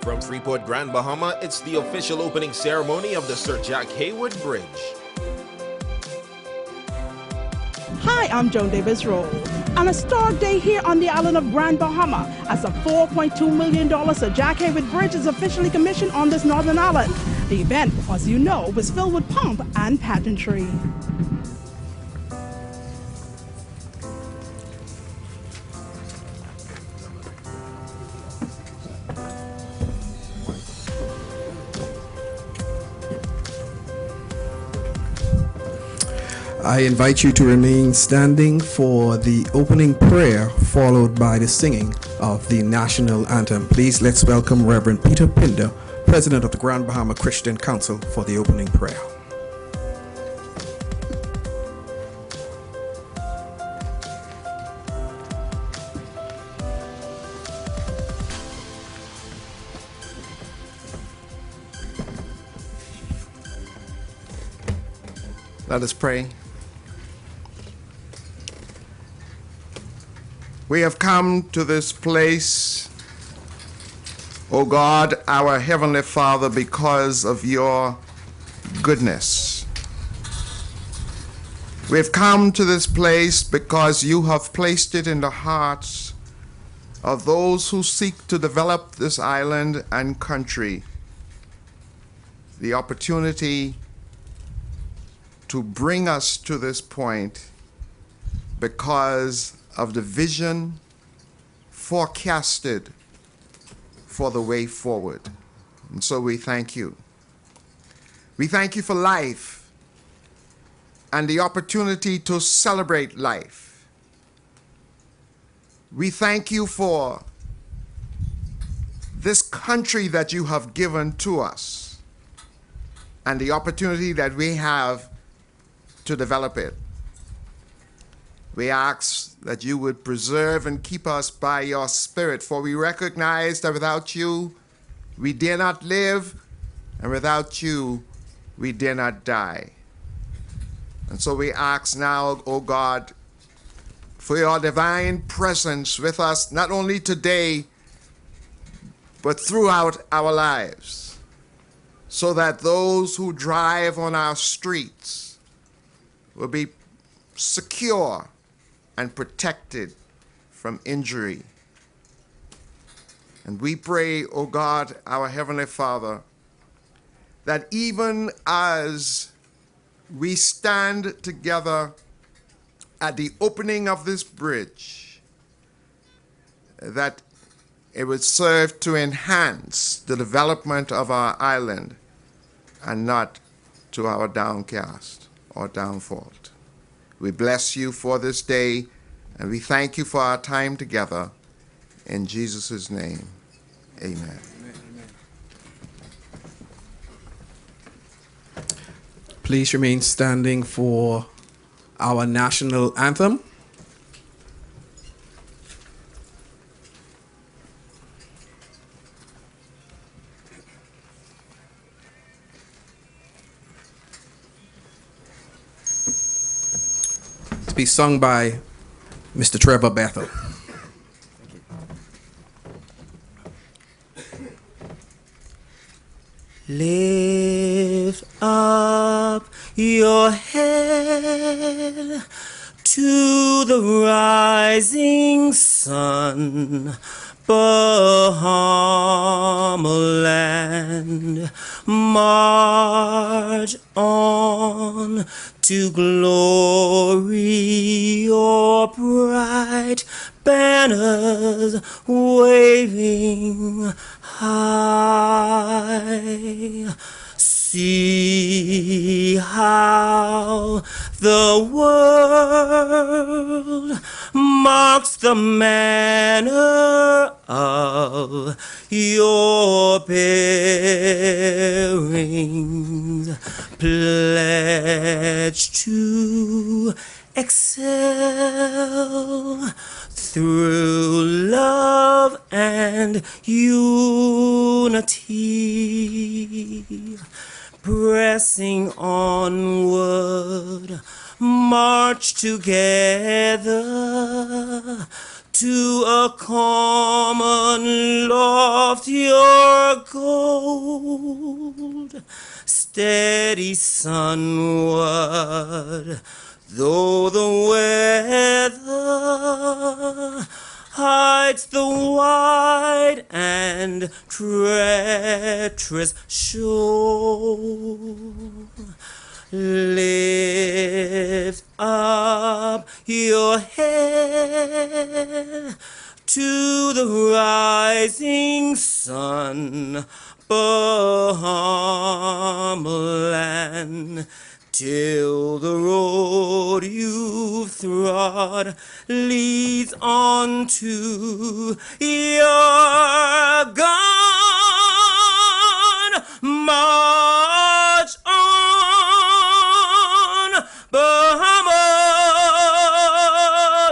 From Freeport, Grand Bahama, it's the official opening ceremony of the Sir Jack Hayward Bridge. Hi, I'm Joan Davis Roll. On a historic day here on the island of Grand Bahama, as a $4.2 million Sir Jack Hayward Bridge is officially commissioned on this northern island. The event, as you know, was filled with pomp and pageantry. I invite you to remain standing for the opening prayer, followed by the singing of the national anthem. Please, let's welcome Reverend Peter Pinder, President of the Grand Bahama Christian Council, for the opening prayer. Let us pray. We have come to this place, O God, our Heavenly Father, because of your goodness. We've come to this place because you have placed it in the hearts of those who seek to develop this island and country, the opportunity to bring us to this point because of the vision forecasted for the way forward. And so we thank you. We thank you for life and the opportunity to celebrate life. We thank you for this country that you have given to us and the opportunity that we have to develop it. We ask that you would preserve and keep us by your Spirit, for we recognize that without you, we dare not live, and without you, we dare not die. And so we ask now, O God, for your divine presence with us, not only today, but throughout our lives, so that those who drive on our streets will be secure and protected from injury. And we pray, O God, our Heavenly Father, that even as we stand together at the opening of this bridge, that it would serve to enhance the development of our island and not to our downcast or downfall. We bless you for this day, and we thank you for our time together. In Jesus' name, amen. Please remain standing for our national anthem. Be sung by Mr. Trevor Bethel. Lift up your head to the rising sun, Bahama land, march on to glory, your bright banners waving high. See how the world marks the manner of your bearings, pledged to excel through love and unity. Pressing onward, march together to a common loftier gold, steady sunward, though the weather hides the wide and treacherous shore. Lift up your head to the rising sun, Bahama land, till the road you've trod leads on to your gone. March on, Bahama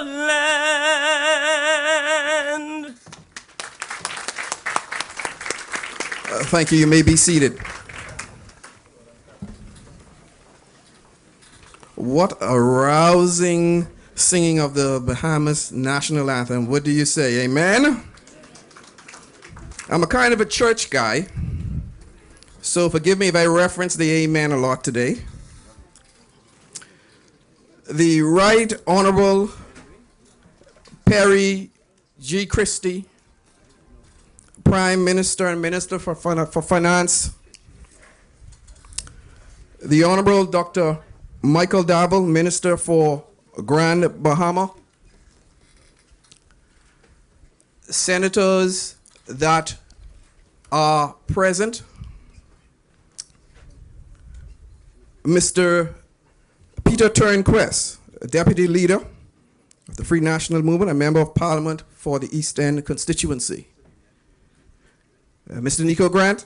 land. Thank you. You may be seated. What a rousing singing of the Bahamas national anthem. What do you say? Amen? I'm a kind of a church guy, so forgive me if I reference the amen a lot today. The Right Honorable Perry G. Christie, Prime Minister and Minister for Finance. The Honorable Dr. Michael Dabble, Minister for Grand Bahama. Senators that are present. Mr. Peter Turnquest, Deputy Leader of the Free National Movement, a Member of Parliament for the East End constituency. Mr. Nico Grant,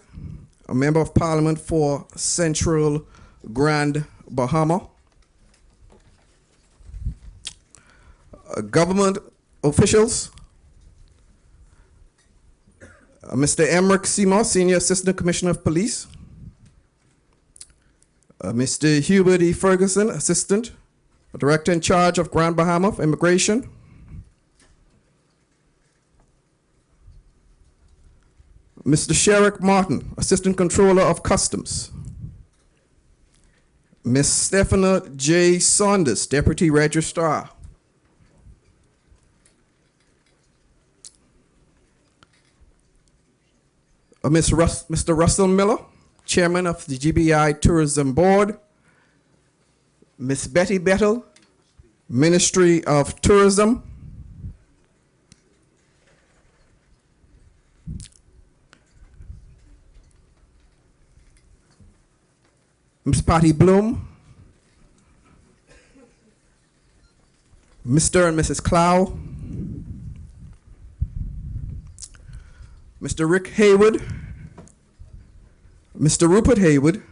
a Member of Parliament for Central Grand Bahama. Government officials, Mr. Emmerich Seymour, Senior Assistant Commissioner of Police. Mr. Hubert E. Ferguson, Assistant Director in charge of Grand Bahama for Immigration. Mr. Sherrick Martin, Assistant Controller of Customs. Ms. Stephanie J. Saunders, Deputy Registrar. Mr. Russell Miller, Chairman of the GBI Tourism Board. Ms. Betty Bettel, Ministry of Tourism. Ms. Patty Bloom, Mr. and Mrs. Clow, Mr. Rick Hayward, Mr. Rupert Hayward,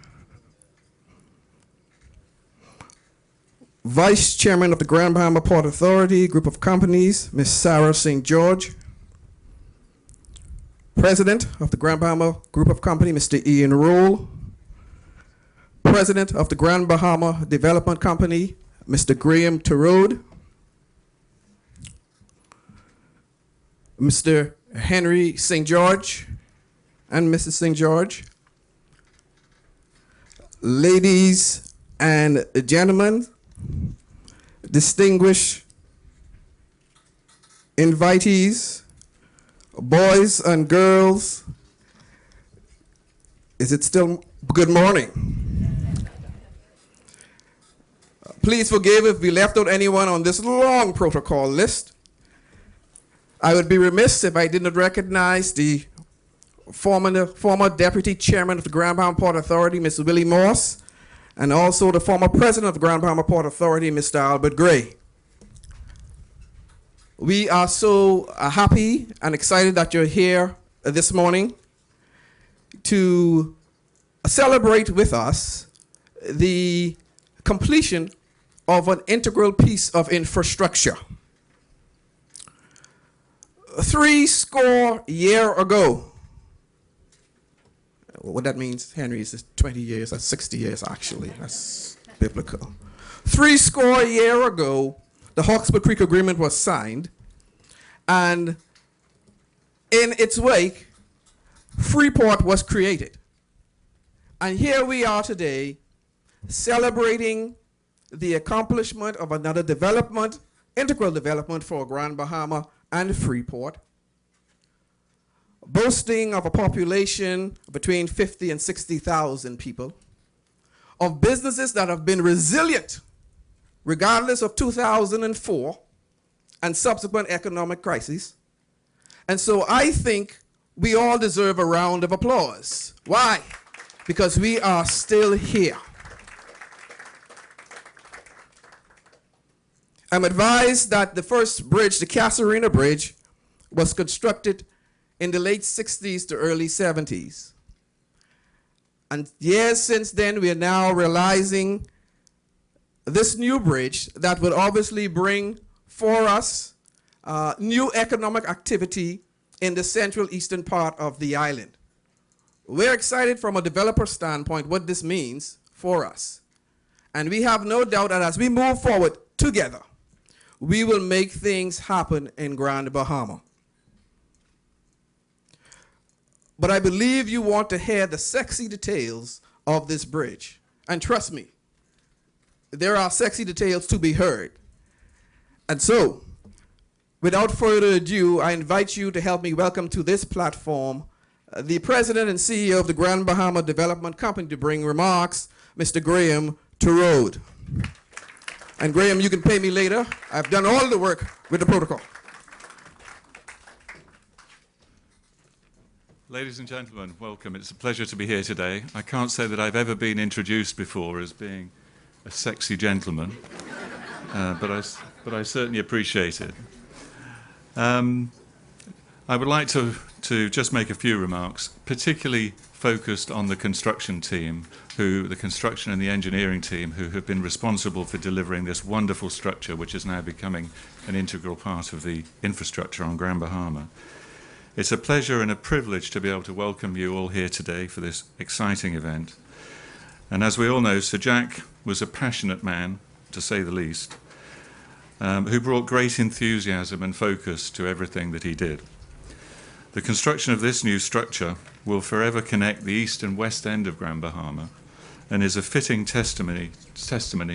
Vice Chairman of the Grand Bahama Port Authority Group of Companies, Ms. Sarah St. George, President of the Grand Bahama Group of Company, Mr. Ian Roll, President of the Grand Bahama Development Company, Mr. Graham Terode, Mr. Henry St. George and Mrs. St. George, ladies and gentlemen, distinguished invitees, boys and girls, is it still good morning? Please forgive if we left out anyone on this long protocol list. I would be remiss if I did not recognize the former Deputy Chairman of the Grand Bahama Port Authority, Mr. Willie Morse, and also the former President of the Grand Bahama Port Authority, Mr. Albert Gray. We are so happy and excited that you're here this morning to celebrate with us the completion of an integral piece of infrastructure. 70 years ago, what that means, Henry, is 20 years, that's 60 years actually, that's biblical. 70 years ago, the Hawkesbury Creek Agreement was signed, And in its wake, Freeport was created. And here we are today celebrating the accomplishment of another development, integral development for Grand Bahama and Freeport, boasting of a population between 50 and 60,000 people, of businesses that have been resilient regardless of 2004 and subsequent economic crises. And so I think we all deserve a round of applause. Why? Because we are still here. I'm advised that the first bridge, the Casuarina Bridge, was constructed in the late 60s to early 70s. And years since then, we are now realizing this new bridge that will obviously bring for us new economic activity in the central eastern part of the island. We're excited from a developer standpoint what this means for us. And we have no doubt that as we move forward together, we will make things happen in Grand Bahama. But I believe you want to hear the sexy details of this bridge. And trust me, there are sexy details to be heard. And so, without further ado, I invite you to help me welcome to this platform the President and CEO of the Grand Bahama Development Company to bring remarks, Mr. Graham Turode. And Graham, you can pay me later. I've done all the work with the protocol. Ladies and gentlemen, welcome. It's a pleasure to be here today. I can't say that I've ever been introduced before as being a sexy gentleman, but I certainly appreciate it. I would like to just make a few remarks, particularly focused on the construction team, the construction and the engineering team who have been responsible for delivering this wonderful structure, which is now becoming an integral part of the infrastructure on Grand Bahama. It's a pleasure and a privilege to be able to welcome you all here today for this exciting event. And as we all know, Sir Jack was a passionate man, to say the least, who brought great enthusiasm and focus to everything that he did. The construction of this new structure will forever connect the east and west end of Grand Bahama and is a fitting testimony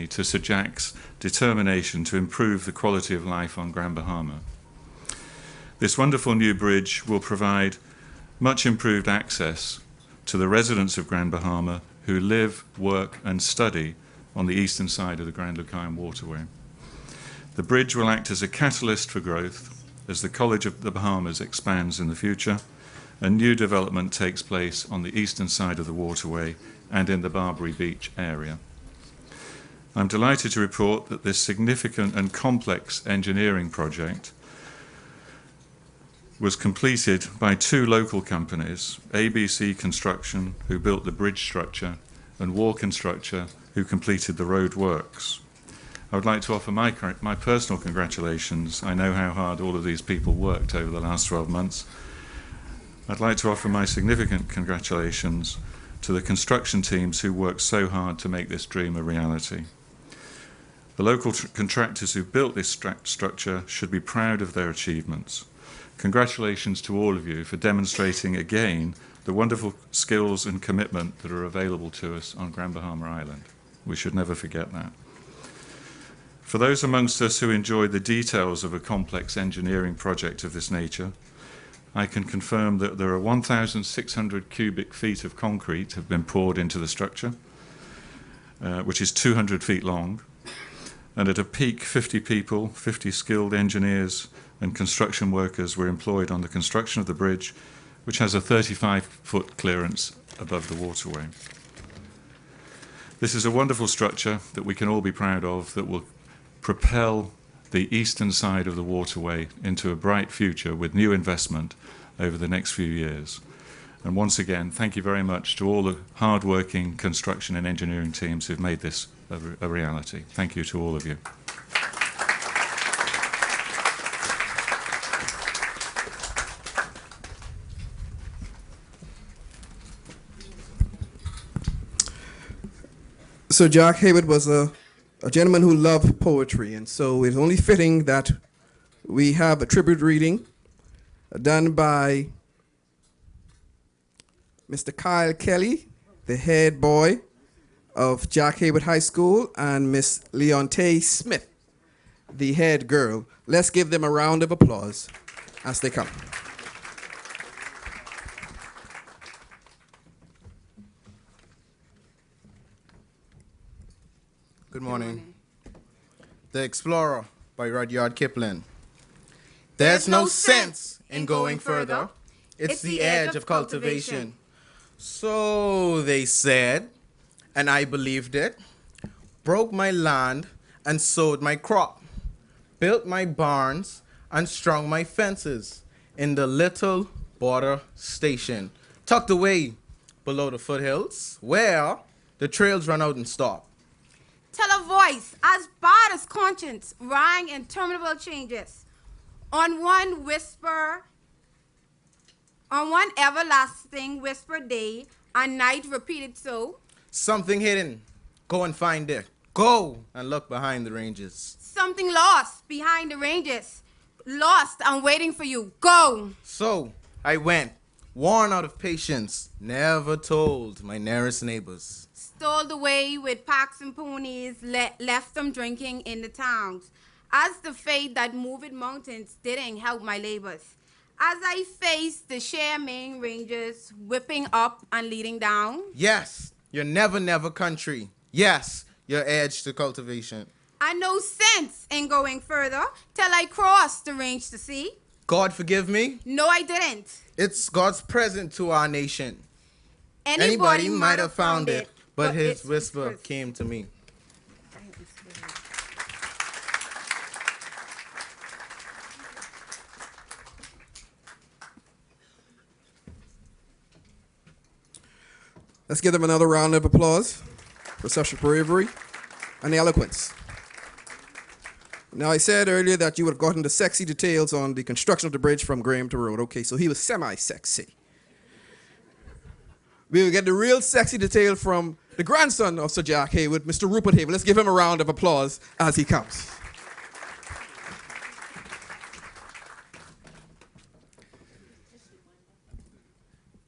to Sir Jack's determination to improve the quality of life on Grand Bahama. This wonderful new bridge will provide much improved access to the residents of Grand Bahama who live, work and study on the eastern side of the Grand Lucayan Waterway. The bridge will act as a catalyst for growth as the College of the Bahamas expands in the future and new development takes place on the eastern side of the waterway and in the Barbary Beach area. I'm delighted to report that this significant and complex engineering project was completed by two local companies, ABC Construction, who built the bridge structure, and War Constructor, who completed the road works. I would like to offer my personal congratulations. I know how hard all of these people worked over the last 12 months. I'd like to offer my significant congratulations to the construction teams who worked so hard to make this dream a reality. The local contractors who built this structure should be proud of their achievements. Congratulations to all of you for demonstrating again the wonderful skills and commitment that are available to us on Grand Bahama Island. We should never forget that. For those amongst us who enjoy the details of a complex engineering project of this nature, I can confirm that there are 1,600 cubic feet of concrete have been poured into the structure, which is 200 feet long, and at a peak 50 people, 50 skilled engineers and construction workers were employed on the construction of the bridge, which has a 35-foot clearance above the waterway. This is a wonderful structure that we can all be proud of that will propel the eastern side of the waterway into a bright future with new investment over the next few years. And once again, thank you very much to all the hard-working construction and engineering teams who've made this a reality. Thank you to all of you. Sir Jack Hayward was a gentleman who loved poetry, and so it's only fitting that we have a tribute reading done by Mr. Kyle Kelly, the head boy of Jack Hayward High School, and Miss Leontay Smith, the head girl. Let's give them a round of applause as they come. Good morning. The Explorer by Rudyard Kipling. There's no sense in going further. It's the edge of cultivation. So they said, and I believed it. Broke my land and sowed my crop. Built my barns and strung my fences in the little border station, tucked away below the foothills, where the trails run out and stop. Tell a voice as bad as conscience rang interminable changes. On one everlasting whisper day and night repeated so. Something hidden. Go and find it. Go and look behind the ranges. Something lost behind the ranges. Lost and waiting for you. Go. So I went, worn out of patience, never told my nearest neighbors. Stole away with packs and ponies, left them drinking in the towns. As the fate that moved mountains didn't help my labors. As I faced the sheer main ranges, whipping up and leading down. Yes, your never country. Yes, your edge to cultivation. I no sense in going further till I crossed the range to sea. God forgive me? No, I didn't. It's God's present to our nation. Anybody might have found it, but his whisper came to me. Let's give them another round of applause for such bravery and eloquence. Now, I said earlier that you would have gotten the sexy details on the construction of the bridge from Graham to Road. Okay, so he was semi-sexy. We will get the real sexy detail from the grandson of Sir Jack Hayward, Mr. Rupert Hayward. Let's give him a round of applause as he comes.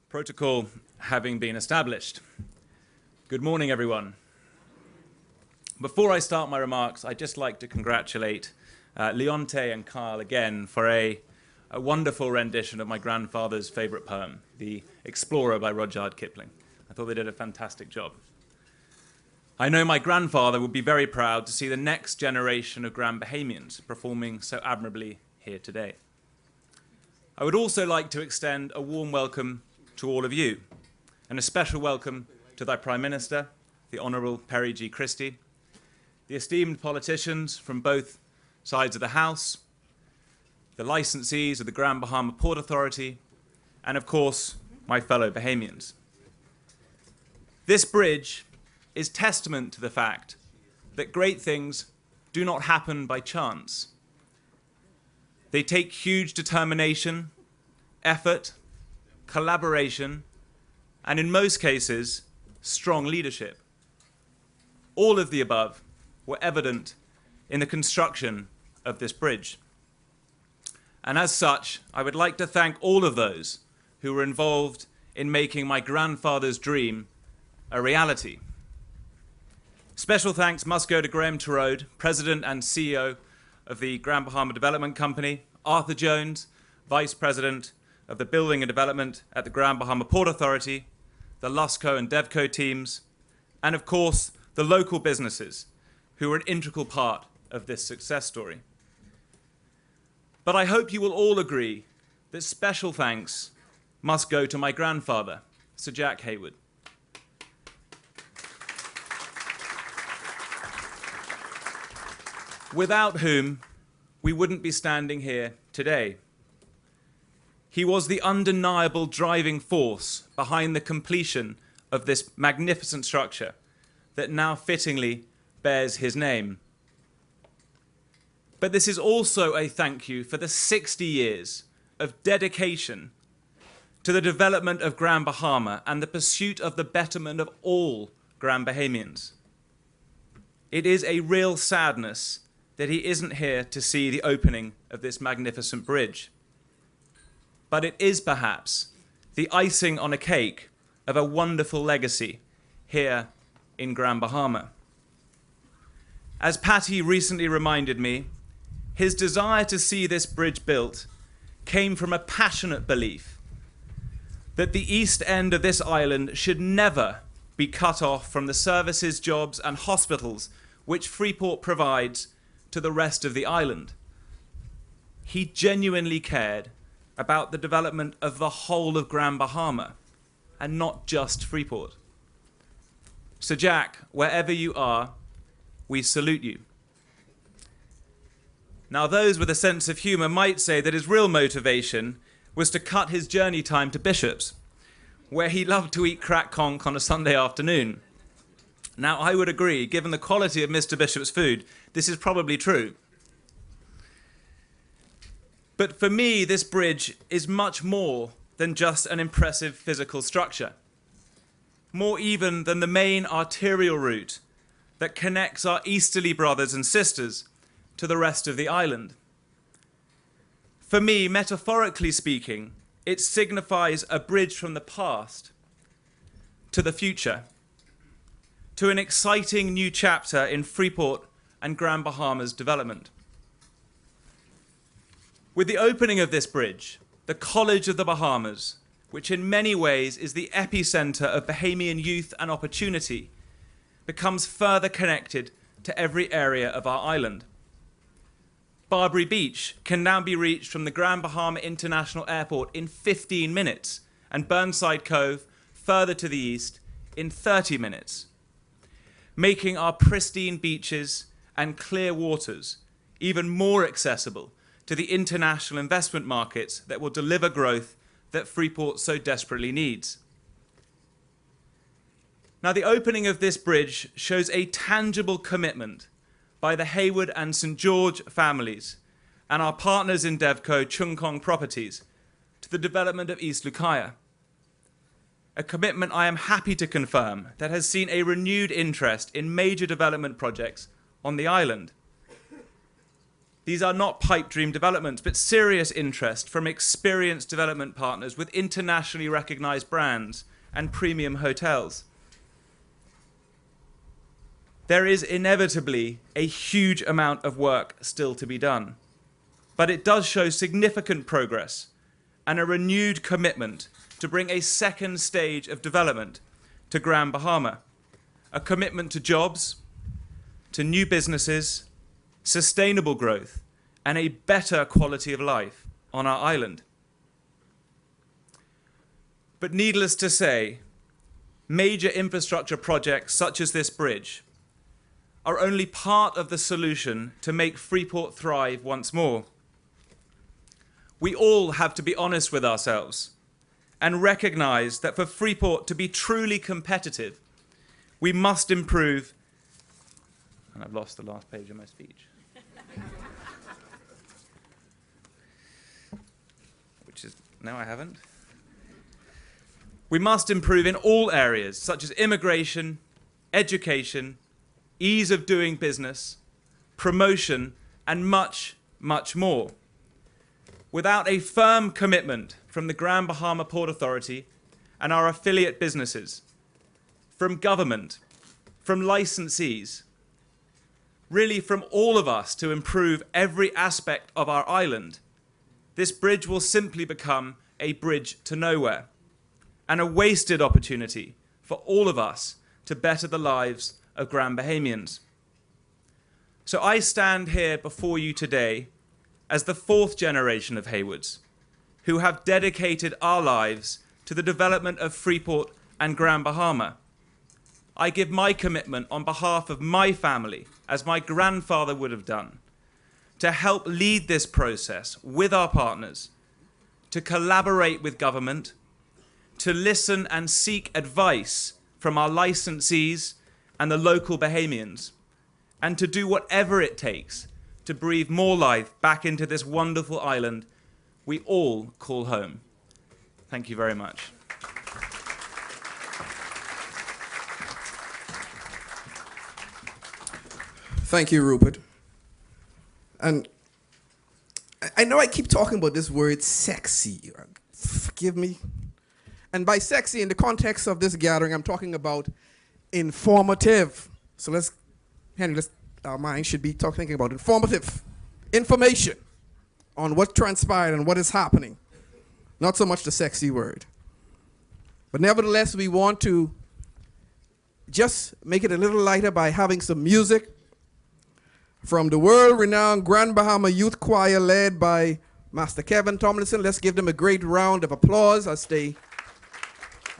Protocol having been established. Good morning, everyone. Before I start my remarks, I'd just like to congratulate Leontay and Kyle again for a wonderful rendition of my grandfather's favorite poem, The Explorer by Rudyard Kipling. I thought they did a fantastic job. I know my grandfather would be very proud to see the next generation of Grand Bahamians performing so admirably here today. I would also like to extend a warm welcome to all of you, and a special welcome to thy Prime Minister, the Honourable Perry G. Christie, the esteemed politicians from both sides of the House, the licensees of the Grand Bahama Port Authority, and of course, my fellow Bahamians. This bridge is testament to the fact that great things do not happen by chance. They take huge determination, effort, collaboration, and in most cases, strong leadership. All of the above were evident in the construction of this bridge. And as such, I would like to thank all of those who were involved in making my grandfather's dream a reality. Special thanks must go to Graham Terode, President and CEO of the Grand Bahama Development Company, Arthur Jones, Vice President of the Building and Development at the Grand Bahama Port Authority, the LUSCO and DevCo teams, and of course, the local businesses who were an integral part of this success story. But I hope you will all agree that special thanks must go to my grandfather, Sir Jack Hayward. Without whom we wouldn't be standing here today. He was the undeniable driving force behind the completion of this magnificent structure that now fittingly bears his name. But this is also a thank you for the 60 years of dedication to the development of Grand Bahama and the pursuit of the betterment of all Grand Bahamians. It is a real sadness that he isn't here to see the opening of this magnificent bridge. But it is perhaps the icing on a cake of a wonderful legacy here in Grand Bahama. As Patty recently reminded me, his desire to see this bridge built came from a passionate belief that the east end of this island should never be cut off from the services, jobs, and hospitals which Freeport provides to the rest of the island. He genuinely cared about the development of the whole of Grand Bahama, and not just Freeport. Sir Jack, wherever you are, we salute you. Now, those with a sense of humour might say that his real motivation was to cut his journey time to Bishop's, where he loved to eat crack conch on a Sunday afternoon. Now, I would agree, given the quality of Mr. Bishop's food, this is probably true. But for me, this bridge is much more than just an impressive physical structure, more even than the main arterial route that connects our easterly brothers and sisters to the rest of the island. For me, metaphorically speaking, it signifies a bridge from the past to the future, to an exciting new chapter in Freeport and Grand Bahama's development. With the opening of this bridge, the College of the Bahamas, which in many ways is the epicenter of Bahamian youth and opportunity, becomes further connected to every area of our island. Barbary Beach can now be reached from the Grand Bahama International Airport in 15 minutes, and Burnside Cove, further to the east, in 30 minutes, making our pristine beaches and clear waters even more accessible to the international investment markets that will deliver growth that Freeport so desperately needs. Now, the opening of this bridge shows a tangible commitment by the Hayward and St. George families and our partners in DevCo, Chung Kong Properties, to the development of East Lucaya. A commitment I am happy to confirm that has seen a renewed interest in major development projects on the island. These are not pipe dream developments, but serious interest from experienced development partners with internationally recognized brands and premium hotels. There is inevitably a huge amount of work still to be done, but it does show significant progress and a renewed commitment to bring a second stage of development to Grand Bahama, a commitment to jobs, to new businesses, sustainable growth, and a better quality of life on our island. But needless to say, major infrastructure projects such as this bridge are only part of the solution to make Freeport thrive once more. We all have to be honest with ourselves and recognize that for Freeport to be truly competitive, we must improve, and I've lost the last page of my speech. No, I haven't. We must improve in all areas, such as immigration, education, ease of doing business, promotion, and much, much more. Without a firm commitment from the Grand Bahama Port Authority and our affiliate businesses, from government, from licensees, really from all of us to improve every aspect of our island, this bridge will simply become a bridge to nowhere and a wasted opportunity for all of us to better the lives of Grand Bahamians. So I stand here before you today as the fourth generation of Haywards who have dedicated our lives to the development of Freeport and Grand Bahama. I give my commitment on behalf of my family, as my grandfather would have done, to help lead this process with our partners, to collaborate with government, to listen and seek advice from our licensees and the local Bahamians, and to do whatever it takes to breathe more life back into this wonderful island we all call home. Thank you very much. Thank you, Rupert. And I know I keep talking about this word sexy. Forgive me. And by sexy, in the context of this gathering, I'm talking about informative. So our mind should be thinking about informative information on what transpired and what is happening. Not so much the sexy word. But nevertheless, we want to just make it a little lighter by having some music from the world-renowned Grand Bahama Youth Choir led by Master Kevin Tomlinson. Let's give them a great round of applause as they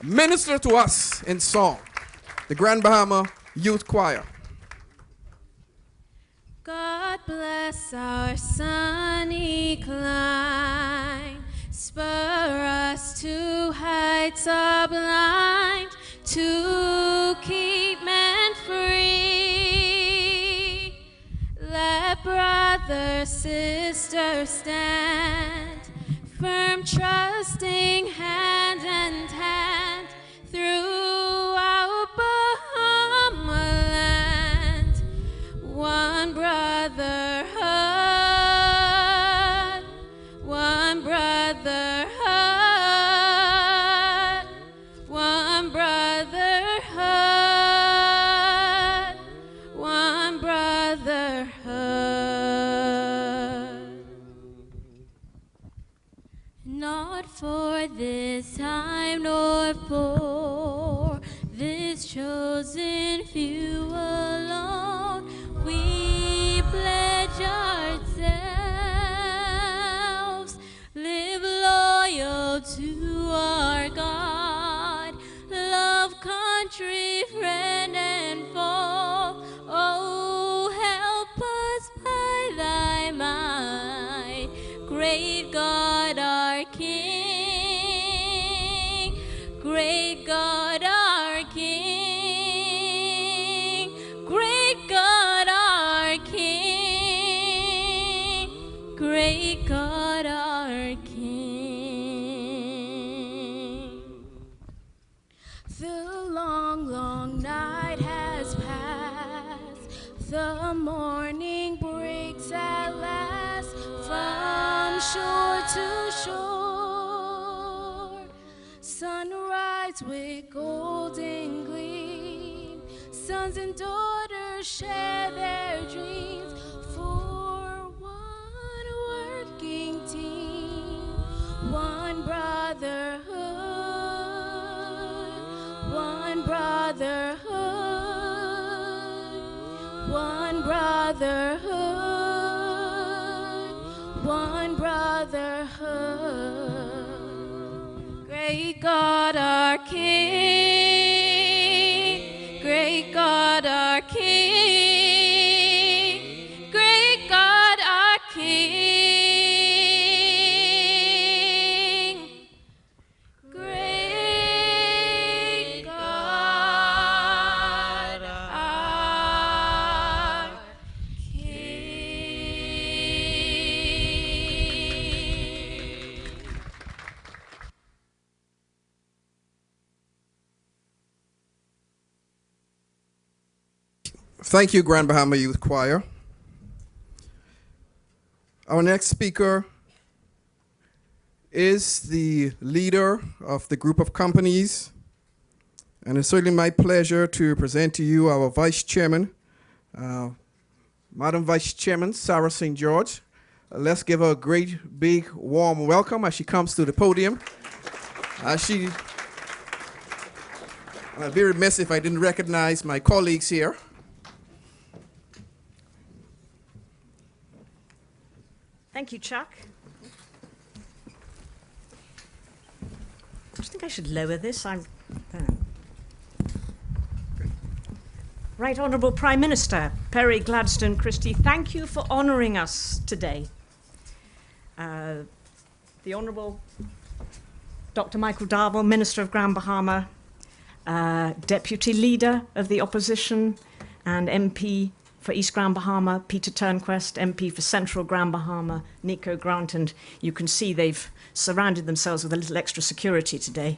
minister to us in song. The Grand Bahama Youth Choir. God bless our sunny clime, spur us to heights sublime, to keep men free. Let brother, sister stand, firm trusting hand in hand, throughout Bahama land. One brotherhood, one brotherhood, one brotherhood, one brotherhood. Not for this time nor for this chosen few alone, we pledge ourselves, live loyal to our God, love country, friend and foe. Oh, help us by thy might, great God our King, great God our King, great God our King, great God our King. The long, long night has passed, the morning breaks at last, from shore to shore. Sunrise with golden gleam, sons and daughters share their dreams for one working team, one brotherhood, one brotherhood, one brotherhood, one brotherhood. Great God our King, great God our King, great God our King, great God our King. Thank you, Grand Bahama Youth Choir. Our next speaker is the leader of the group of companies, and it's certainly my pleasure to present to you our Vice Chairman, Madam Vice Chairman Sarah St. George. Let's give her a great, big, warm welcome as she comes to the podium. I'd be remiss if I didn't recognize my colleagues here. Thank you, Chuck. I just think I should lower this. Right Honourable Prime Minister Perry Gladstone Christie, thank you for honouring us today. The Honourable Dr. Michael Darwell, Minister of Grand Bahama, Deputy Leader of the Opposition and MP for East Grand Bahama, Peter Turnquest, MP for Central Grand Bahama, Nico Grant, and you can see they've surrounded themselves with a little extra security today.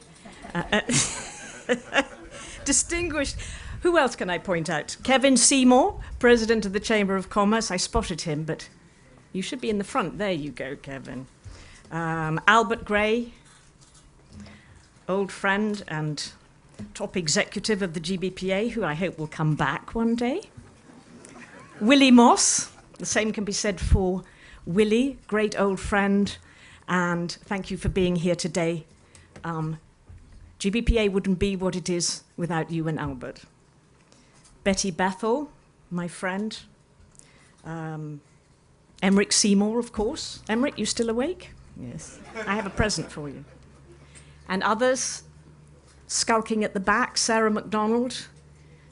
Distinguished, who else can I point out? Kevin Seymour, President of the Chamber of Commerce. I spotted him, but You should be in the front. There you go, Kevin. Albert Gray, old friend and top executive of the GBPA, who I hope will come back one day. Willie Moss, the same can be said for Willie, great old friend, and thank you for being here today. GBPA wouldn't be what it is without you and Albert. Betty Bethel, my friend. Emmerich Seymour, of course. Emmerich, you still awake? Yes. I have a present for you. And others, skulking at the back, Sarah McDonald,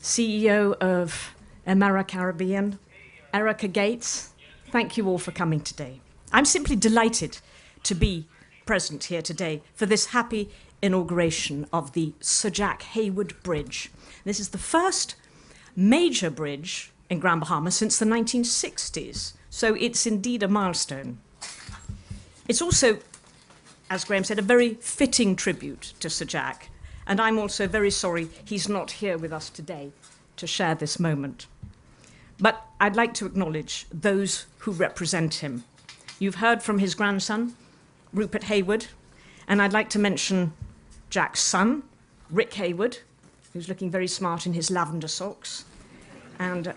CEO of Emera Caribbean, Erica Gates. Thank you all for coming today. I'm simply delighted to be present here today for this happy inauguration of the Sir Jack Hayward Bridge. This is the first major bridge in Grand Bahama since the 1960s, so it's indeed a milestone. It's also, as Graham said, a very fitting tribute to Sir Jack, and I'm also very sorry he's not here with us today to share this moment. But I'd like to acknowledge those who represent him. You've heard from his grandson, Rupert Hayward, and I'd like to mention Jack's son, Rick Hayward, who's looking very smart in his lavender socks, and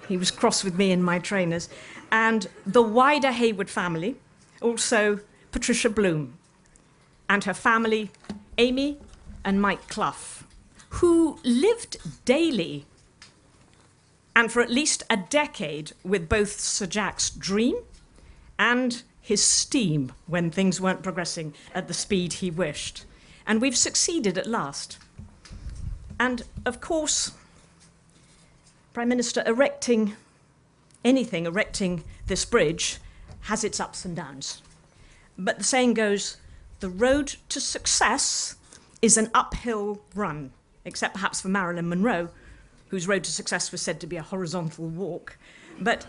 he was cross with me in my trainers, and the wider Hayward family, also Patricia Bloom, and her family, Amy and Mike Clough, who lived daily and for at least a decade with both Sir Jack's dream and his steam when things weren't progressing at the speed he wished. And we've succeeded at last. And of course, Prime Minister, erecting this bridge has its ups and downs. But the saying goes, the road to success is an uphill run, except perhaps for Marilyn Monroe, whose road to success was said to be a horizontal walk. But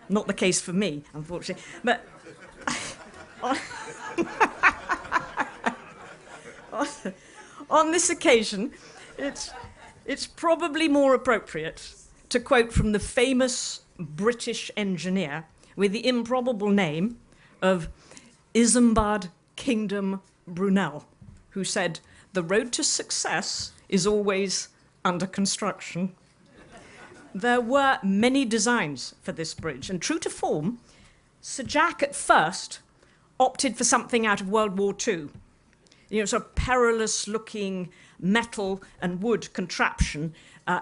not the case for me, unfortunately. But on this occasion, it's probably more appropriate to quote from the famous British engineer with the improbable name of Isambard Kingdom Brunel, who said, "The road to success is always under construction." There were many designs for this bridge, and true to form, Sir Jack at first opted for something out of World War II. Sort of perilous-looking metal and wood contraption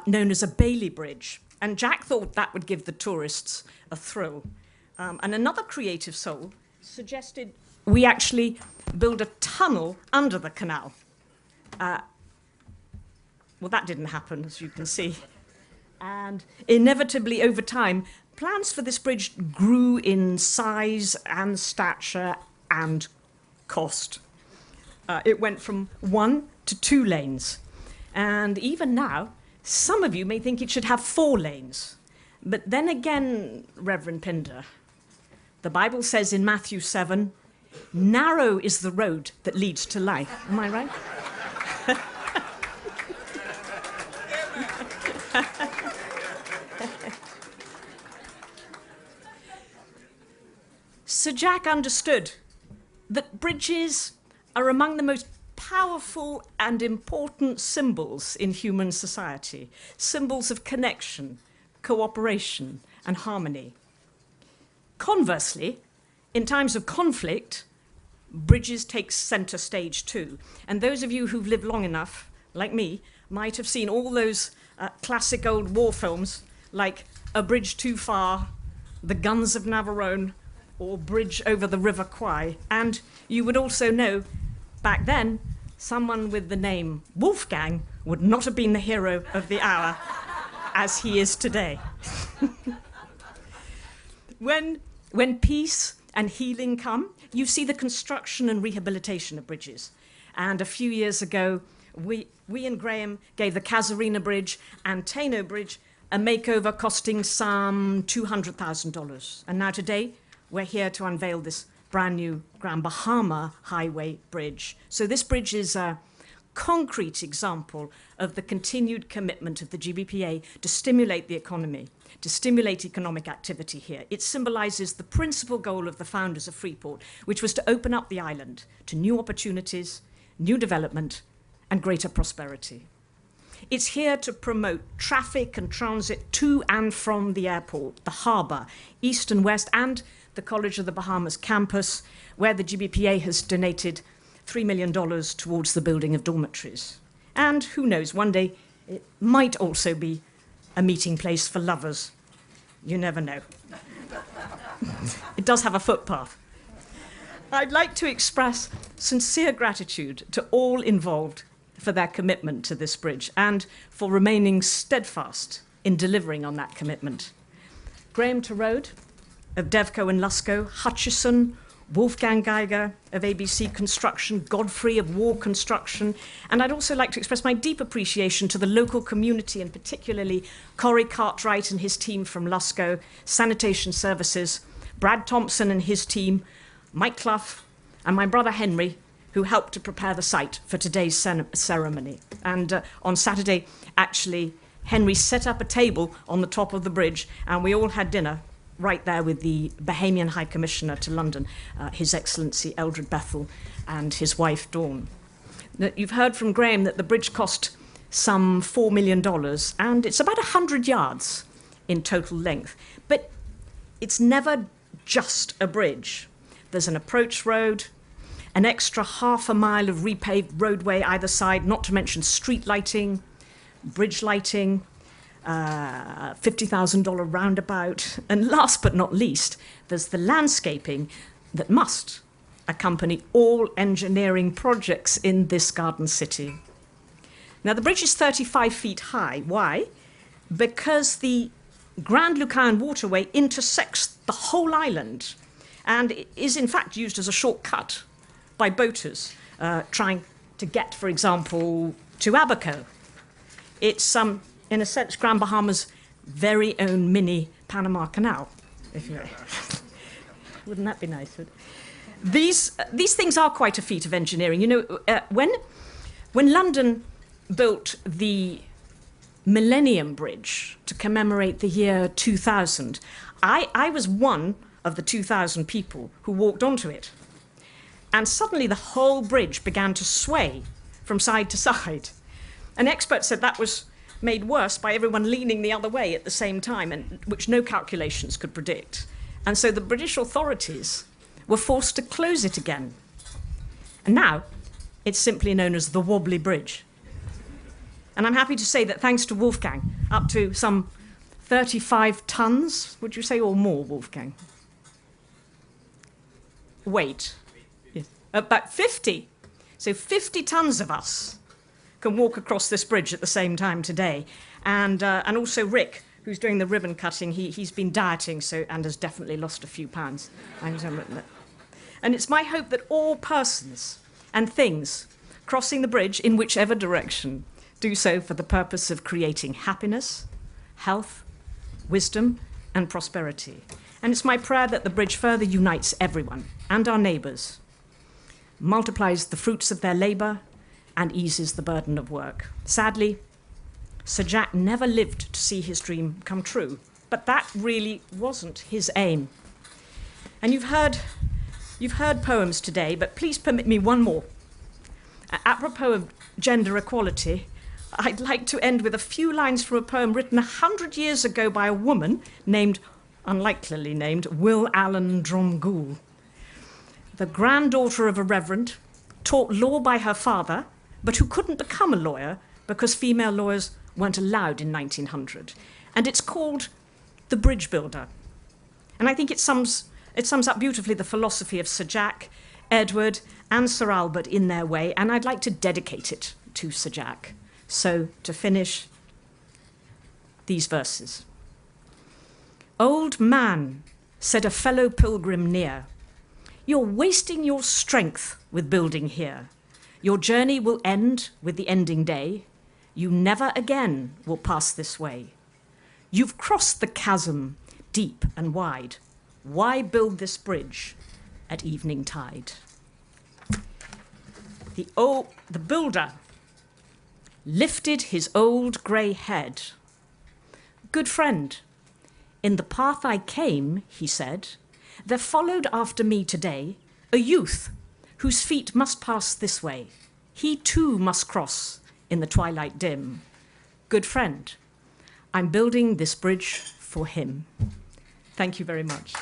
known as a Bailey Bridge. And Jack thought that would give the tourists a thrill. And another creative soul suggested we actually build a tunnel under the canal. Well, that didn't happen, as you can see. And inevitably, over time, plans for this bridge grew in size and stature and cost. It went from 1 to 2 lanes. And even now, some of you may think it should have 4 lanes. But then again, Reverend Pinder, the Bible says in Matthew 7, narrow is the road that leads to life. Am I right? Sir Jack understood that bridges are among the most powerful and important symbols in human society, symbols of connection, cooperation, and harmony. Conversely, in times of conflict, bridges take centre stage too. And those of you who've lived long enough, like me, might have seen all those classic old war films like A Bridge Too Far, The Guns of Navarone, or Bridge Over the River Kwai. And you would also know, back then, someone with the name Wolfgang would not have been the hero of the hour as he is today. When peace and healing come, you see the construction and rehabilitation of bridges. And a few years ago, we and Graham gave the Casuarina Bridge and Taino Bridge a makeover costing some $200,000. And now today, we're here to unveil this brand new Grand Bahama Highway Bridge. So this bridge is concrete example of the continued commitment of the GBPA to stimulate the economy, to stimulate economic activity here. It symbolises the principal goal of the founders of Freeport, which was to open up the island to new opportunities, new development, and greater prosperity. It's here to promote traffic and transit to and from the airport, the harbour, east and west, and the College of the Bahamas campus, where the GBPA has donated $3 million towards the building of dormitories. And who knows, one day it might also be a meeting place for lovers. You never know. It does have a footpath. I'd like to express sincere gratitude to all involved for their commitment to this bridge and for remaining steadfast in delivering on that commitment. Graham Terode of Devco and Lusco, Hutchison, Wolfgang Geiger of ABC Construction, Godfrey of War Construction, and I'd also like to express my deep appreciation to the local community, and particularly Corey Cartwright and his team from Lusco, Sanitation Services, Brad Thompson and his team, Mike Clough, and my brother Henry, who helped to prepare the site for today's ceremony. And on Saturday, actually, Henry set up a table on the top of the bridge, and we all had dinner right there with the Bahamian High Commissioner to London, His Excellency Eldred Bethel, and his wife Dawn. You've heard from Graham that the bridge cost some $4 million, and it's about 100 yards in total length. But it's never just a bridge. There's an approach road, an extra half a mile of repaved roadway either side, not to mention street lighting, bridge lighting, $50,000 roundabout, and last but not least, there's the landscaping that must accompany all engineering projects in this garden city. Now, the bridge is 35 feet high. Why? Because the Grand Lucayan waterway intersects the whole island and is in fact used as a shortcut by boaters trying to get, for example, to Abaco. It's, in a sense, Grand Bahama's very own mini Panama Canal. If you wouldn't that be nice? These things are quite a feat of engineering. You know, when London built the Millennium Bridge to commemorate the year 2000, I was one of the 2,000 people who walked onto it. And suddenly the whole bridge began to sway from side to side. An expert said that was made worse by everyone leaning the other way at the same time, and which no calculations could predict. And so the British authorities were forced to close it again. And now it's simply known as the Wobbly Bridge. And I'm happy to say that thanks to Wolfgang, up to some 35 tons, would you say, or more, Wolfgang? Weight. Yes. About 50. So 50 tons of us can walk across this bridge at the same time today. And also Rick, who's doing the ribbon cutting, he's been dieting and has definitely lost a few pounds. And it's my hope that all persons and things crossing the bridge in whichever direction do so for the purpose of creating happiness, health, wisdom, and prosperity. And it's my prayer that the bridge further unites everyone and our neighbours, multiplies the fruits of their labour, and eases the burden of work. Sadly, Sir Jack never lived to see his dream come true, but that really wasn't his aim. And you've heard poems today, but please permit me one more. Apropos of gender equality, I'd like to end with a few lines from a poem written 100 years ago by a woman unlikely named, Will Allen Dromgoole. The granddaughter of a reverend, taught law by her father, but who couldn't become a lawyer because female lawyers weren't allowed in 1900. And it's called The Bridge Builder. And I think it sums up beautifully the philosophy of Sir Jack, Edward, and Sir Albert in their way, and I'd like to dedicate it to Sir Jack. So, to finish, these verses. Old man, said a fellow pilgrim near, you're wasting your strength with building here. Your journey will end with the ending day. You never again will pass this way. You've crossed the chasm deep and wide. Why build this bridge at evening tide? The builder lifted his old grey head. "Good friend, in the path I came," he said, "there followed after me today a youth whose feet must pass this way. He too must cross in the twilight dim. Good friend, I'm building this bridge for him." Thank you very much.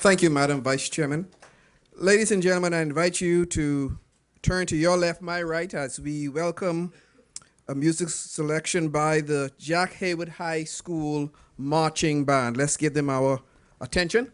Thank you, Madam Vice Chairman. Ladies and gentlemen, I invite you to turn to your left, my right, as we welcome a music selection by the Jack Hayward High School Marching Band. Let's give them our attention.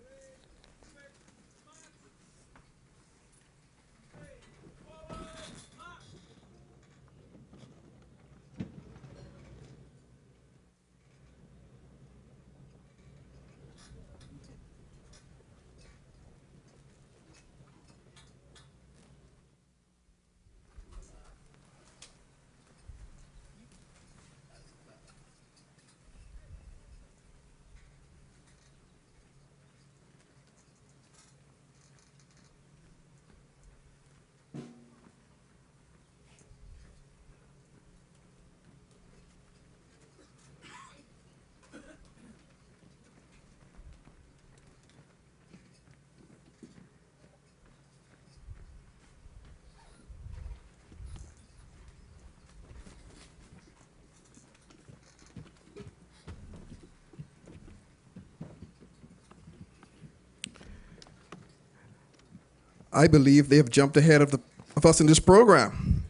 I believe they have jumped ahead of us in this program.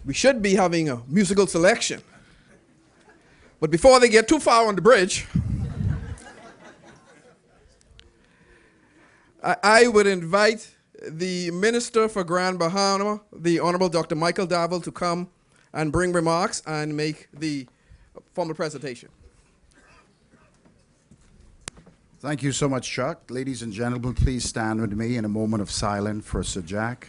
We should be having a musical selection. But before they get too far on the bridge, I would invite the Minister for Grand Bahama, the Honorable Dr. Michael Darville, to come and bring remarks and make the formal presentation. Thank you so much, Chuck. Ladies and gentlemen, please stand with me in a moment of silence for Sir Jack.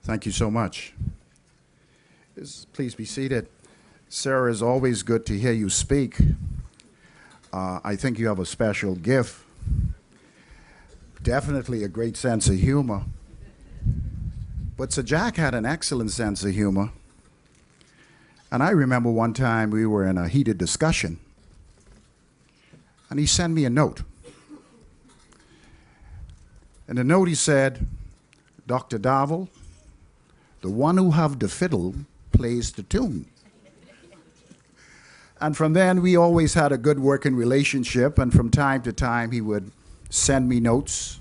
Thank you so much. Please be seated. Sarah, it's always good to hear you speak. I think you have a special gift. Definitely a great sense of humor. But Sir Jack had an excellent sense of humor. And I remember one time we were in a heated discussion, and he sent me a note. In the note he said, "Dr. Darville, the one who have the fiddle plays the tune." And from then we always had a good working relationship, and from time to time he would send me notes,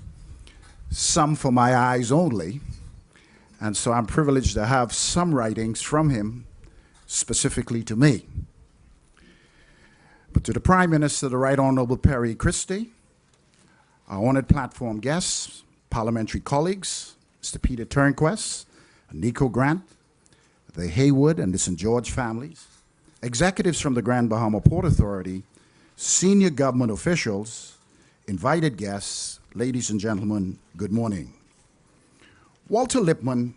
some for my eyes only. And so I'm privileged to have some writings from him specifically to me. But to the Prime Minister, the Right Honorable Perry Christie, our honored platform guests, parliamentary colleagues, Mr. Peter Turnquest, Nico Grant, the Hayward and the St. George families, executives from the Grand Bahama Port Authority, senior government officials, invited guests, ladies and gentlemen, good morning. Walter Lippmann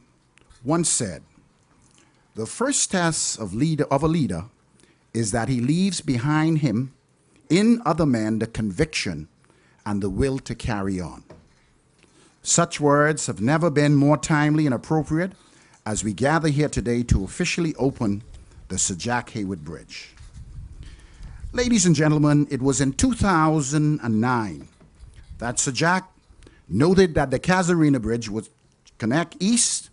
once said, "The first test of a leader is that he leaves behind him in other men the conviction and the will to carry on." Such words have never been more timely and appropriate as we gather here today to officially open the Sir Jack Hayward Bridge. Ladies and gentlemen, it was in 2009 that Sir Jack noted that the Casuarina Bridge would connect East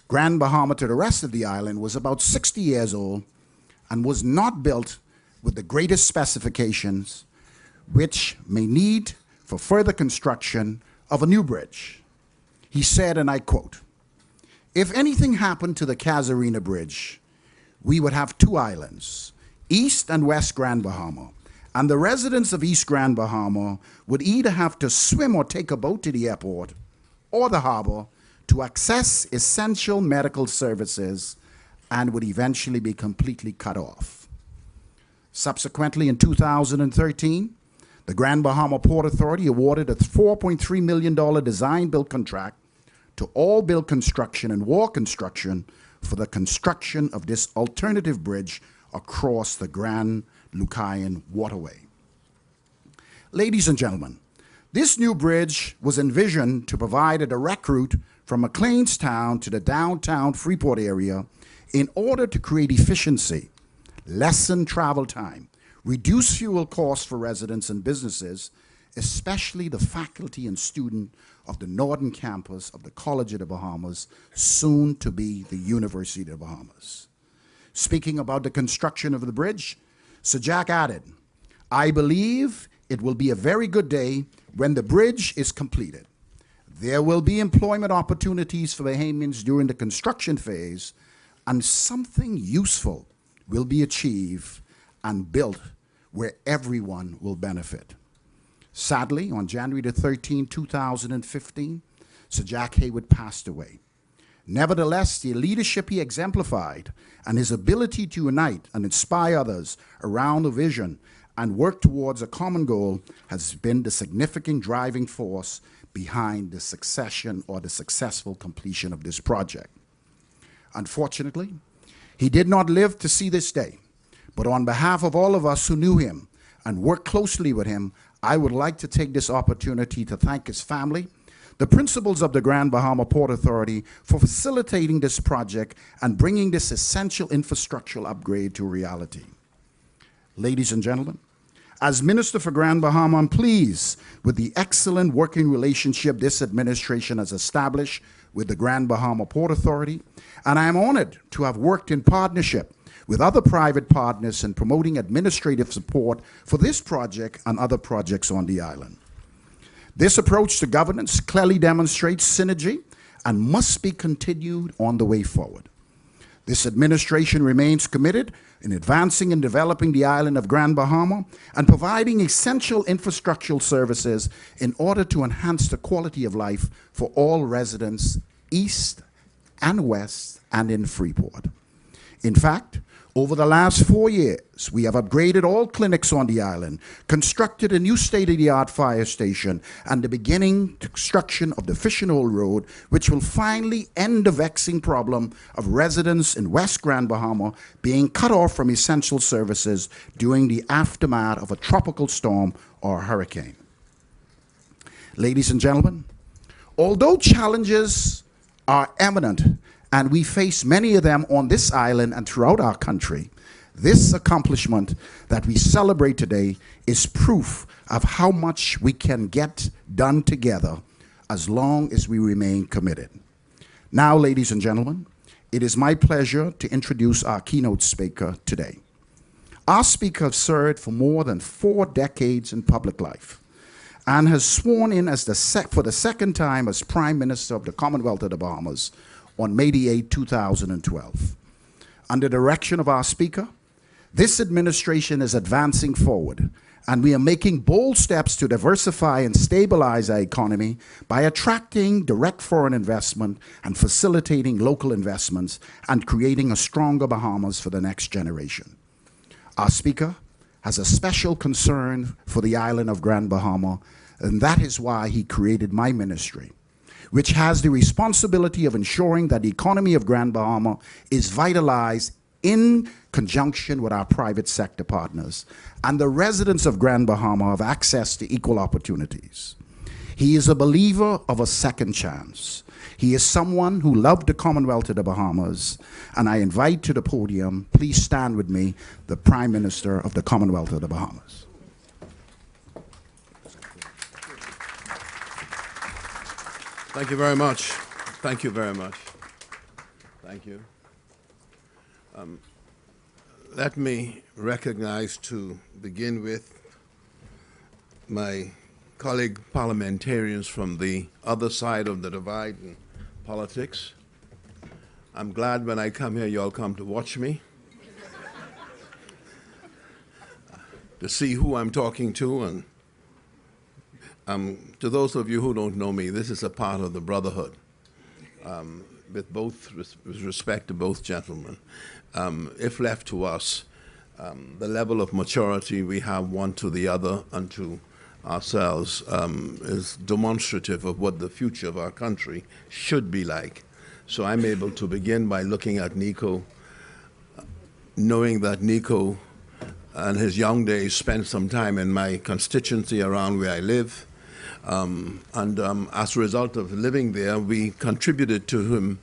Grand Bahama to the rest of the island was about 60 years old and was not built with the greatest specifications, which may need for further construction of a new bridge. He said, and I quote, "If anything happened to the Casuarina Bridge, we would have two islands, East and West Grand Bahama, and the residents of East Grand Bahama would either have to swim or take a boat to the airport or the harbor to access essential medical services and would eventually be completely cut off." Subsequently, in 2013, the Grand Bahama Port Authority awarded a $4.3 million design-build contract to all bill construction and war construction for the construction of this alternative bridge across the Grand Lucayan Waterway. Ladies and gentlemen, this new bridge was envisioned to provide a direct route from McLeanstown to the downtown Freeport area in order to create efficiency, lessen travel time, reduce fuel costs for residents and businesses, especially the faculty and student of the northern campus of the College of the Bahamas, soon to be the University of the Bahamas. Speaking about the construction of the bridge, Sir Jack added, "I believe it will be a very good day when the bridge is completed. There will be employment opportunities for Bahamians during the construction phase, and something useful will be achieved and built where everyone will benefit." Sadly, on January the 13th, 2015, Sir Jack Hayward passed away. Nevertheless, the leadership he exemplified and his ability to unite and inspire others around a vision and work towards a common goal has been the significant driving force behind the succession or the successful completion of this project. Unfortunately, he did not live to see this day, but on behalf of all of us who knew him and worked closely with him, I would like to take this opportunity to thank his family, the principals of the Grand Bahama Port Authority for facilitating this project and bringing this essential infrastructural upgrade to reality. Ladies and gentlemen, as Minister for Grand Bahama, I'm pleased with the excellent working relationship this administration has established with the Grand Bahama Port Authority, and I am honored to have worked in partnership with other private partners in promoting administrative support for this project and other projects on the island. This approach to governance clearly demonstrates synergy and must be continued on the way forward. This administration remains committed in advancing and developing the island of Grand Bahama and providing essential infrastructural services in order to enhance the quality of life for all residents east and west and in Freeport. In fact, over the last 4 years, we have upgraded all clinics on the island, constructed a new state-of-the-art fire station, and the beginning construction of the Fishing Hole Road, which will finally end the vexing problem of residents in West Grand Bahama being cut off from essential services during the aftermath of a tropical storm or hurricane. Ladies and gentlemen, although challenges are eminent, and we face many of them on this island and throughout our country, this accomplishment that we celebrate today is proof of how much we can get done together as long as we remain committed. Now, ladies and gentlemen, it is my pleasure to introduce our keynote speaker today. Our speaker has served for more than 4 decades in public life and has sworn in as for the second time as Prime Minister of the Commonwealth of the Bahamas on May 8, 2012. Under the direction of our speaker, this administration is advancing forward, and we are making bold steps to diversify and stabilize our economy by attracting direct foreign investment and facilitating local investments and creating a stronger Bahamas for the next generation. Our speaker has a special concern for the island of Grand Bahama, and that is why he created my ministry, which has the responsibility of ensuring that the economy of Grand Bahama is vitalized in conjunction with our private sector partners, and the residents of Grand Bahama have access to equal opportunities. He is a believer of a second chance. He is someone who loved the Commonwealth of the Bahamas, and I invite to the podium, please stand with me, the Prime Minister of the Commonwealth of the Bahamas. Thank you very much. Thank you very much. Thank you. Let me recognize, to begin with, my colleague parliamentarians from the other side of the divide in politics. I'm glad when I come here, you all come to watch me, to see who I'm talking to. And to those of you who don't know me, this is a part of the brotherhood, with respect to both gentlemen. If left to us, the level of maturity we have one to the other and to ourselves is demonstrative of what the future of our country should be like. So I'm able to begin by looking at Nico, knowing that Nico and his young days spent some time in my constituency around where I live. As a result of living there, we contributed to him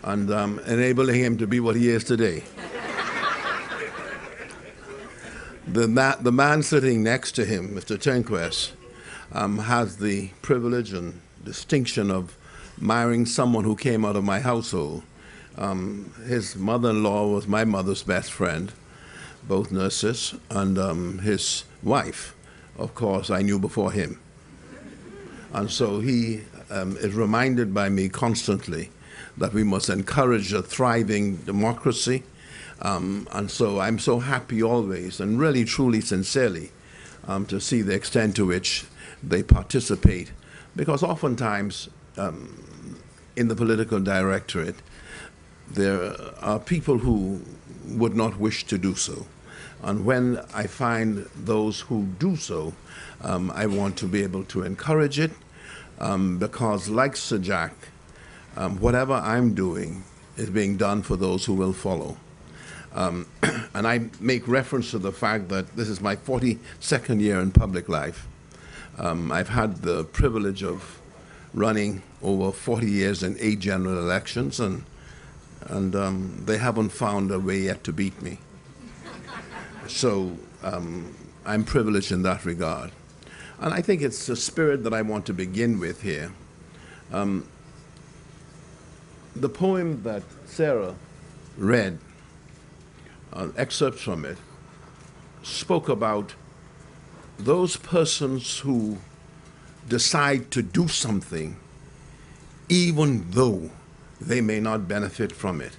and enabling him to be what he is today. The man sitting next to him, Mr. Turnquest, has the privilege and distinction of marrying someone who came out of my household. His mother-in-law was my mother's best friend, both nurses, and his wife, of course, I knew before him. And so he is reminded by me constantly that we must encourage a thriving democracy. And so I'm so happy always, and really, truly, sincerely, to see the extent to which they participate. Because oftentimes, in the political directorate, there are people who would not wish to do so. And when I find those who do so, I want to be able to encourage it, because like Sir Jack, whatever I'm doing is being done for those who will follow. And I make reference to the fact that this is my 42nd year in public life. I've had the privilege of running over 40 years in 8 general elections, and they haven't found a way yet to beat me. So I'm privileged in that regard. And I think it's the spirit that I want to begin with here. The poem that Sarah read, excerpts from it, spoke about those persons who decide to do something even though they may not benefit from it.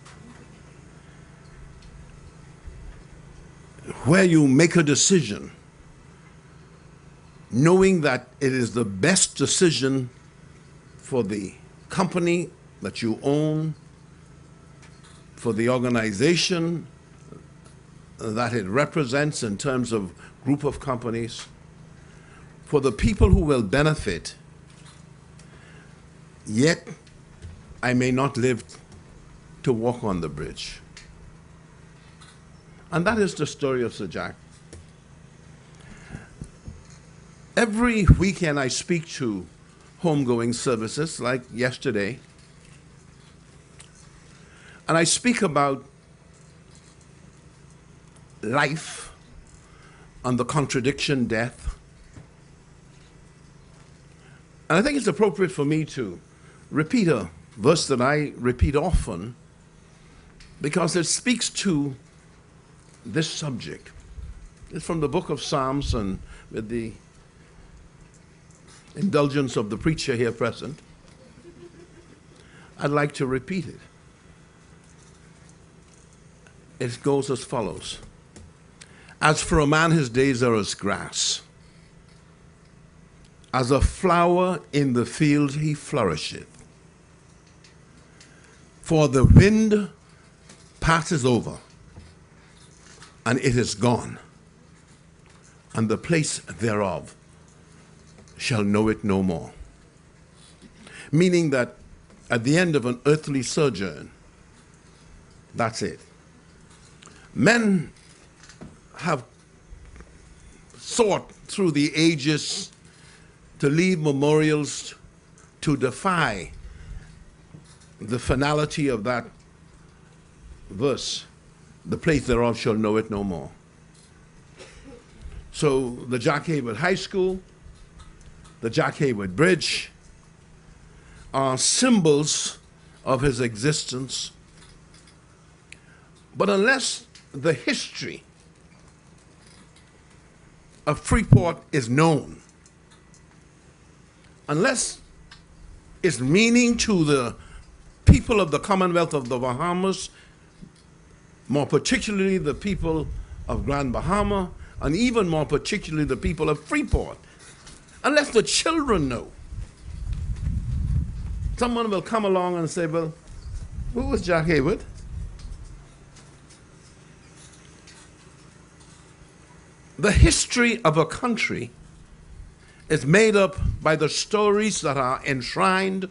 Where you make a decision knowing that it is the best decision for the company that you own, for the organization that it represents in terms of group of companies, for the people who will benefit, yet I may not live to walk on the bridge. And that is the story of Sir Jack. Every weekend I speak to homegoing services, like yesterday, and I speak about life and the contradiction, death. And I think it's appropriate for me to repeat a verse that I repeat often because it speaks to this subject. It's from the book of Psalms, and with the indulgence of the preacher here present, I'd like to repeat it. It goes as follows. As for a man, his days are as grass. As a flower in the field he flourisheth. For the wind passes over, and it is gone, and the place thereof shall know it no more. Meaning that at the end of an earthly sojourn, that's it. Men have sought through the ages to leave memorials to defy the finality of that verse. The place thereof shall know it no more. So the Jack Hayward High School, the Jack Hayward Bridge are symbols of his existence. But unless the history of Freeport is known, unless its meaning to the people of the Commonwealth of the Bahamas, more particularly the people of Grand Bahama, and even more particularly the people of Freeport, unless the children know, someone will come along and say, well, who was Jack Hayward? The history of a country is made up by the stories that are enshrined,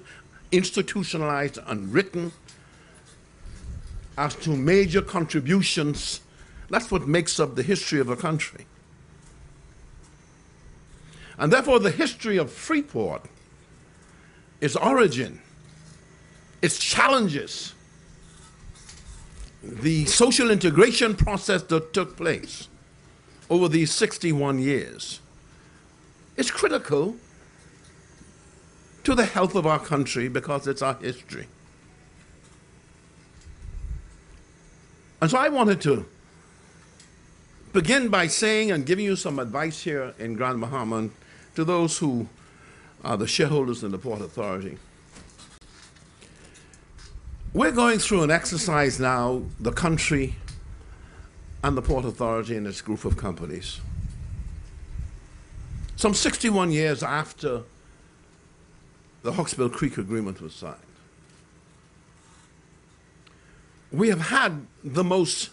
institutionalized, and written as to major contributions. That's what makes up the history of a country. And therefore, the history of Freeport, its origin, its challenges, the social integration process that took place over these 61 years, is critical to the health of our country because it's our history. And so I wanted to begin by saying and giving you some advice here in Grand Bahama to those who are the shareholders in the Port Authority. We're going through an exercise now, the country and the Port Authority and its group of companies. Some 61 years after the Hawksbill Creek Agreement was signed, we have had the most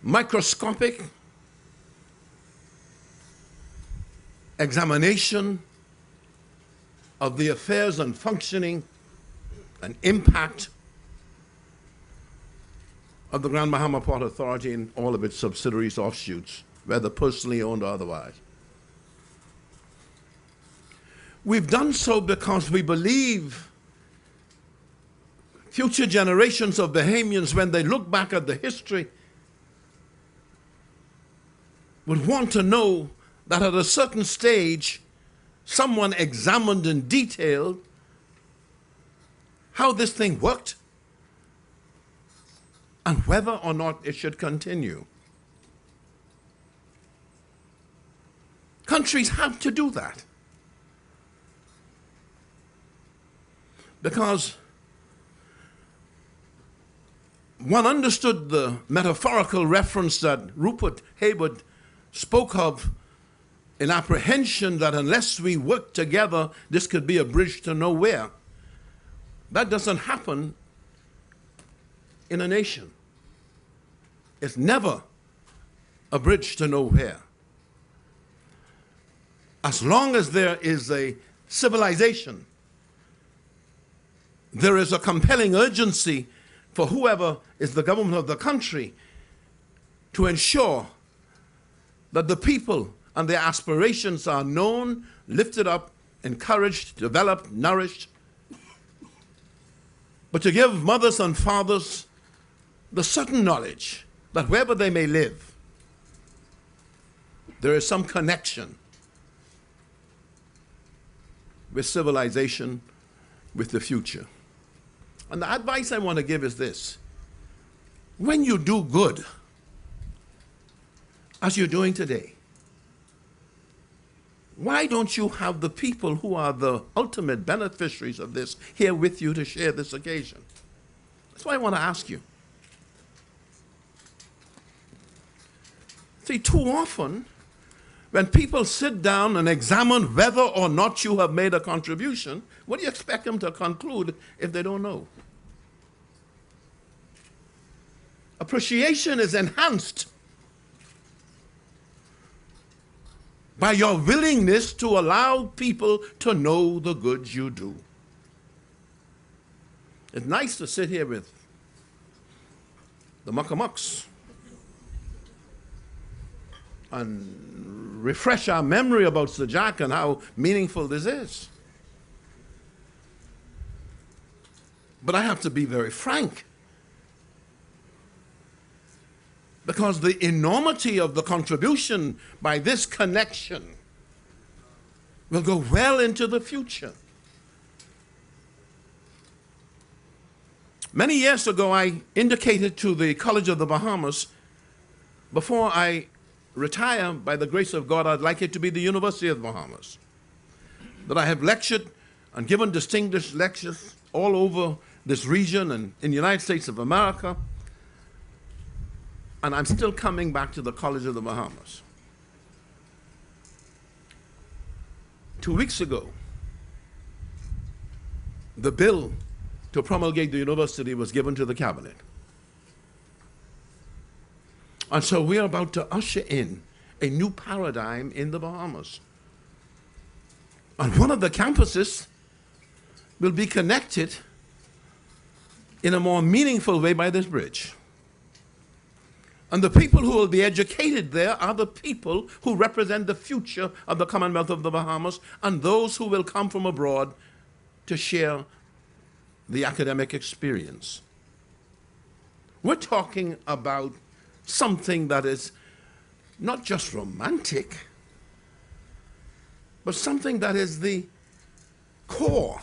microscopic examination of the affairs and functioning and impact of the Grand Bahama Port Authority and all of its subsidiaries, offshoots, whether personally owned or otherwise. We've done so because we believe future generations of Bahamians, when they look back at the history, would want to know that at a certain stage, someone examined in detail how this thing worked and whether or not it should continue. Countries have to do that because one understood the metaphorical reference that Rupert Hayward spoke of in apprehension that unless we work together, this could be a bridge to nowhere. That doesn't happen in a nation. It's never a bridge to nowhere. As long as there is a civilization, there is a compelling urgency for whoever is the government of the country to ensure that the people and their aspirations are known, lifted up, encouraged, developed, nourished, but to give mothers and fathers the certain knowledge that wherever they may live, there is some connection with civilization, with the future. And the advice I want to give is this: when you do good, as you're doing today, why don't you have the people who are the ultimate beneficiaries of this here with you to share this occasion? That's why I want to ask you. See, too often, when people sit down and examine whether or not you have made a contribution, what do you expect them to conclude if they don't know? Appreciation is enhanced by your willingness to allow people to know the good you do. It's nice to sit here with the muckamucks and refresh our memory about Sir Jack and how meaningful this is. But I have to be very frank, because the enormity of the contribution by this connection will go well into the future. Many years ago, I indicated to the College of the Bahamas, before I retire, by the grace of God, I'd like it to be the University of the Bahamas, that I have lectured and given distinguished lectures all over this region and in the United States of America. And I'm still coming back to the College of the Bahamas. 2 weeks ago, the bill to promulgate the university was given to the cabinet. And so we are about to usher in a new paradigm in the Bahamas. And one of the campuses will be connected in a more meaningful way by this bridge. And the people who will be educated there are the people who represent the future of the Commonwealth of the Bahamas and those who will come from abroad to share the academic experience. We're talking about something that is not just romantic, but something that is the core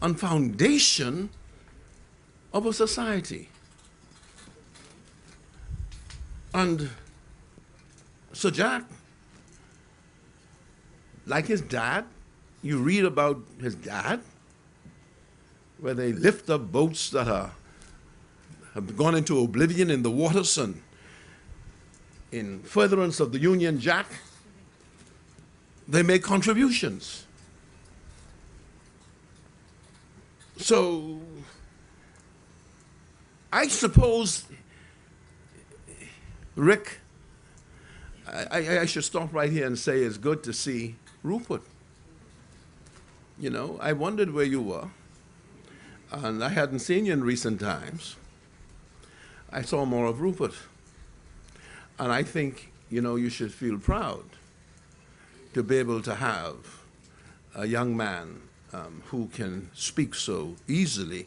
and foundation of a society. And Sir Jack, like his dad, you read about his dad, where they lift up boats that have gone into oblivion in the waters, and in furtherance of the Union Jack, they make contributions. So I suppose, Rick, I should stop right here and say it's good to see Rupert. You know, I wondered where you were, and I hadn't seen you in recent times. I saw more of Rupert. And I think, you know, you should feel proud to be able to have a young man who can speak so easily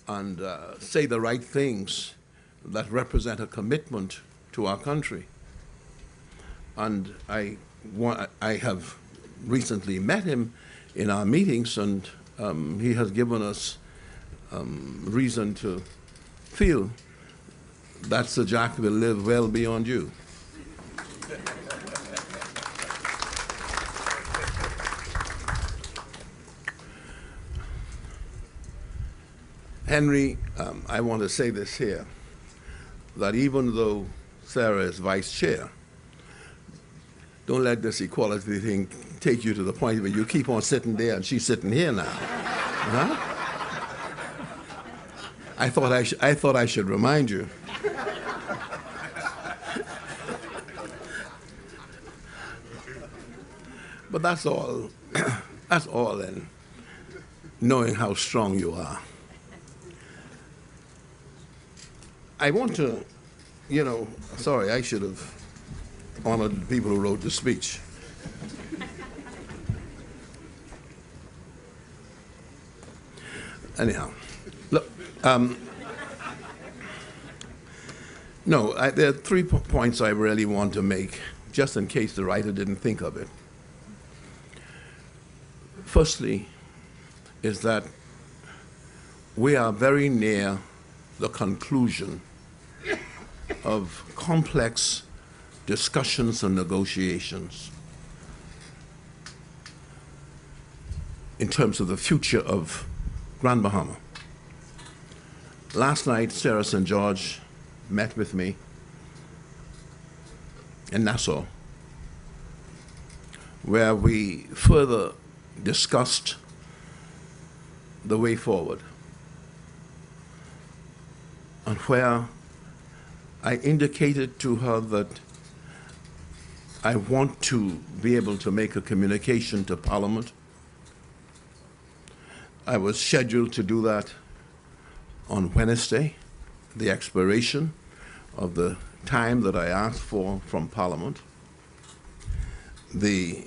and say the right things that represent a commitment to our country. And I have recently met him in our meetings, and he has given us reason to feel that Sir Jack will live well beyond you. Henry, I want to say this here, that even though Sarah is vice chair, don't let this equality thing take you to the point where you keep on sitting there and she's sitting here now. Huh? I thought I should remind you. But that's all. That's all in knowing how strong you are. I want to, you know, sorry, I should have honored the people who wrote the speech. Anyhow, look, there are 3 points I really want to make, just in case the writer didn't think of it. Firstly, is that we are very near the conclusion of complex discussions and negotiations in terms of the future of Grand Bahama. Last night, Sarah St. George met with me in Nassau, where we further discussed the way forward, and where I indicated to her that I want to be able to make a communication to Parliament. I was scheduled to do that on Wednesday, the expiration of the time that I asked for from Parliament. The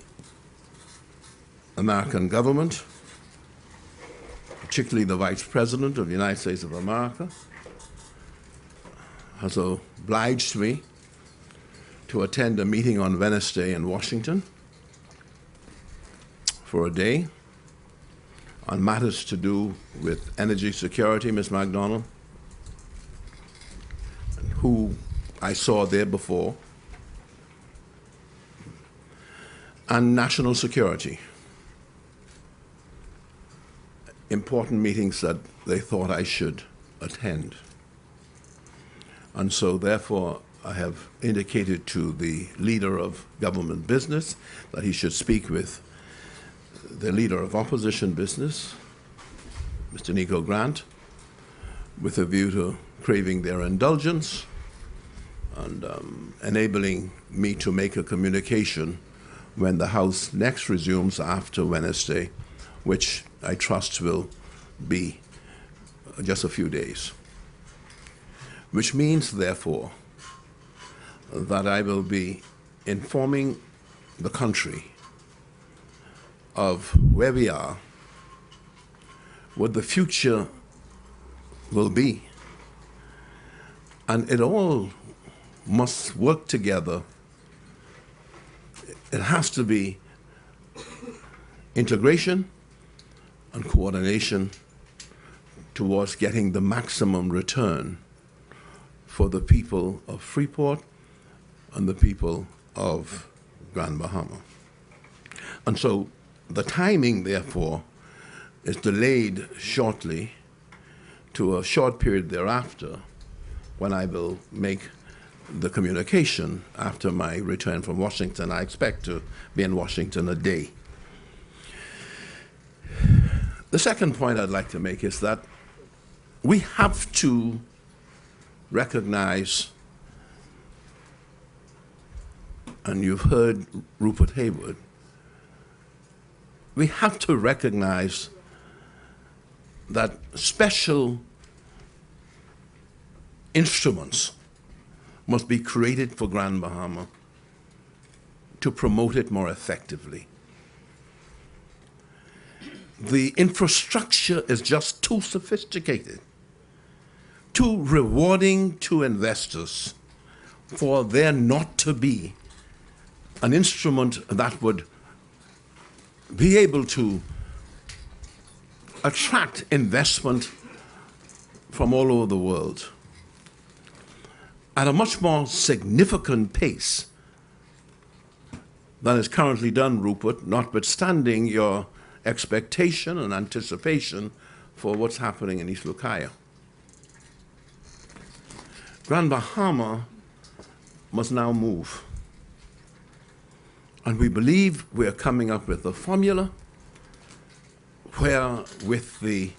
American government, particularly the Vice President of the United States of America, has obliged me to attend a meeting on Wednesday in Washington for a day on matters to do with energy security, Ms. McDonald, who I saw there before, and national security. Important meetings that they thought I should attend. And so, therefore, I have indicated to the leader of government business that he should speak with the leader of opposition business, Mr. Nico Grant, with a view to craving their indulgence and enabling me to make a communication when the House next resumes after Wednesday, which I trust will be just a few days. Which means, therefore, that I will be informing the country of where we are, what the future will be, and it all must work together. It has to be integration and coordination towards getting the maximum return for the people of Freeport and the people of Grand Bahama. And so the timing, therefore, is delayed shortly to a short period thereafter, when I will make the communication after my return from Washington. I expect to be in Washington a day. The second point I'd like to make is that we have to recognize, and you've heard Rupert Hayward, we have to recognize that special instruments must be created for Grand Bahama to promote it more effectively. The infrastructure is just too sophisticated, too rewarding to investors for there not to be an instrument that would be able to attract investment from all over the world at a much more significant pace than is currently done, Rupert, notwithstanding your expectation and anticipation for what's happening in East Lucaya. Grand Bahama must now move. And we believe we're coming up with a formula where, with the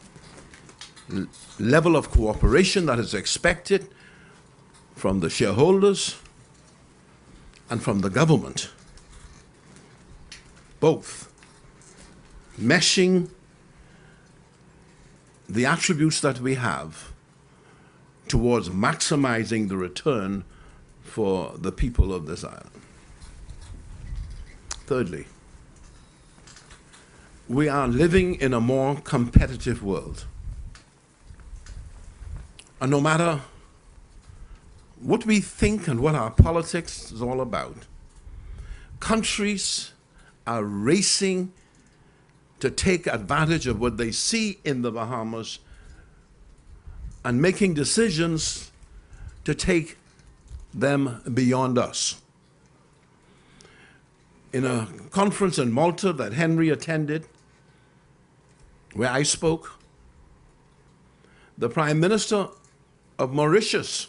level of cooperation that is expected from the shareholders and from the government, both meshing the attributes that we have towards maximizing the return for the people of this island. Thirdly, we are living in a more competitive world. And no matter what we think and what our politics is all about, countries are racing to take advantage of what they see in the Bahamas and making decisions to take them beyond us. In a conference in Malta that Henry attended, where I spoke, the Prime Minister of Mauritius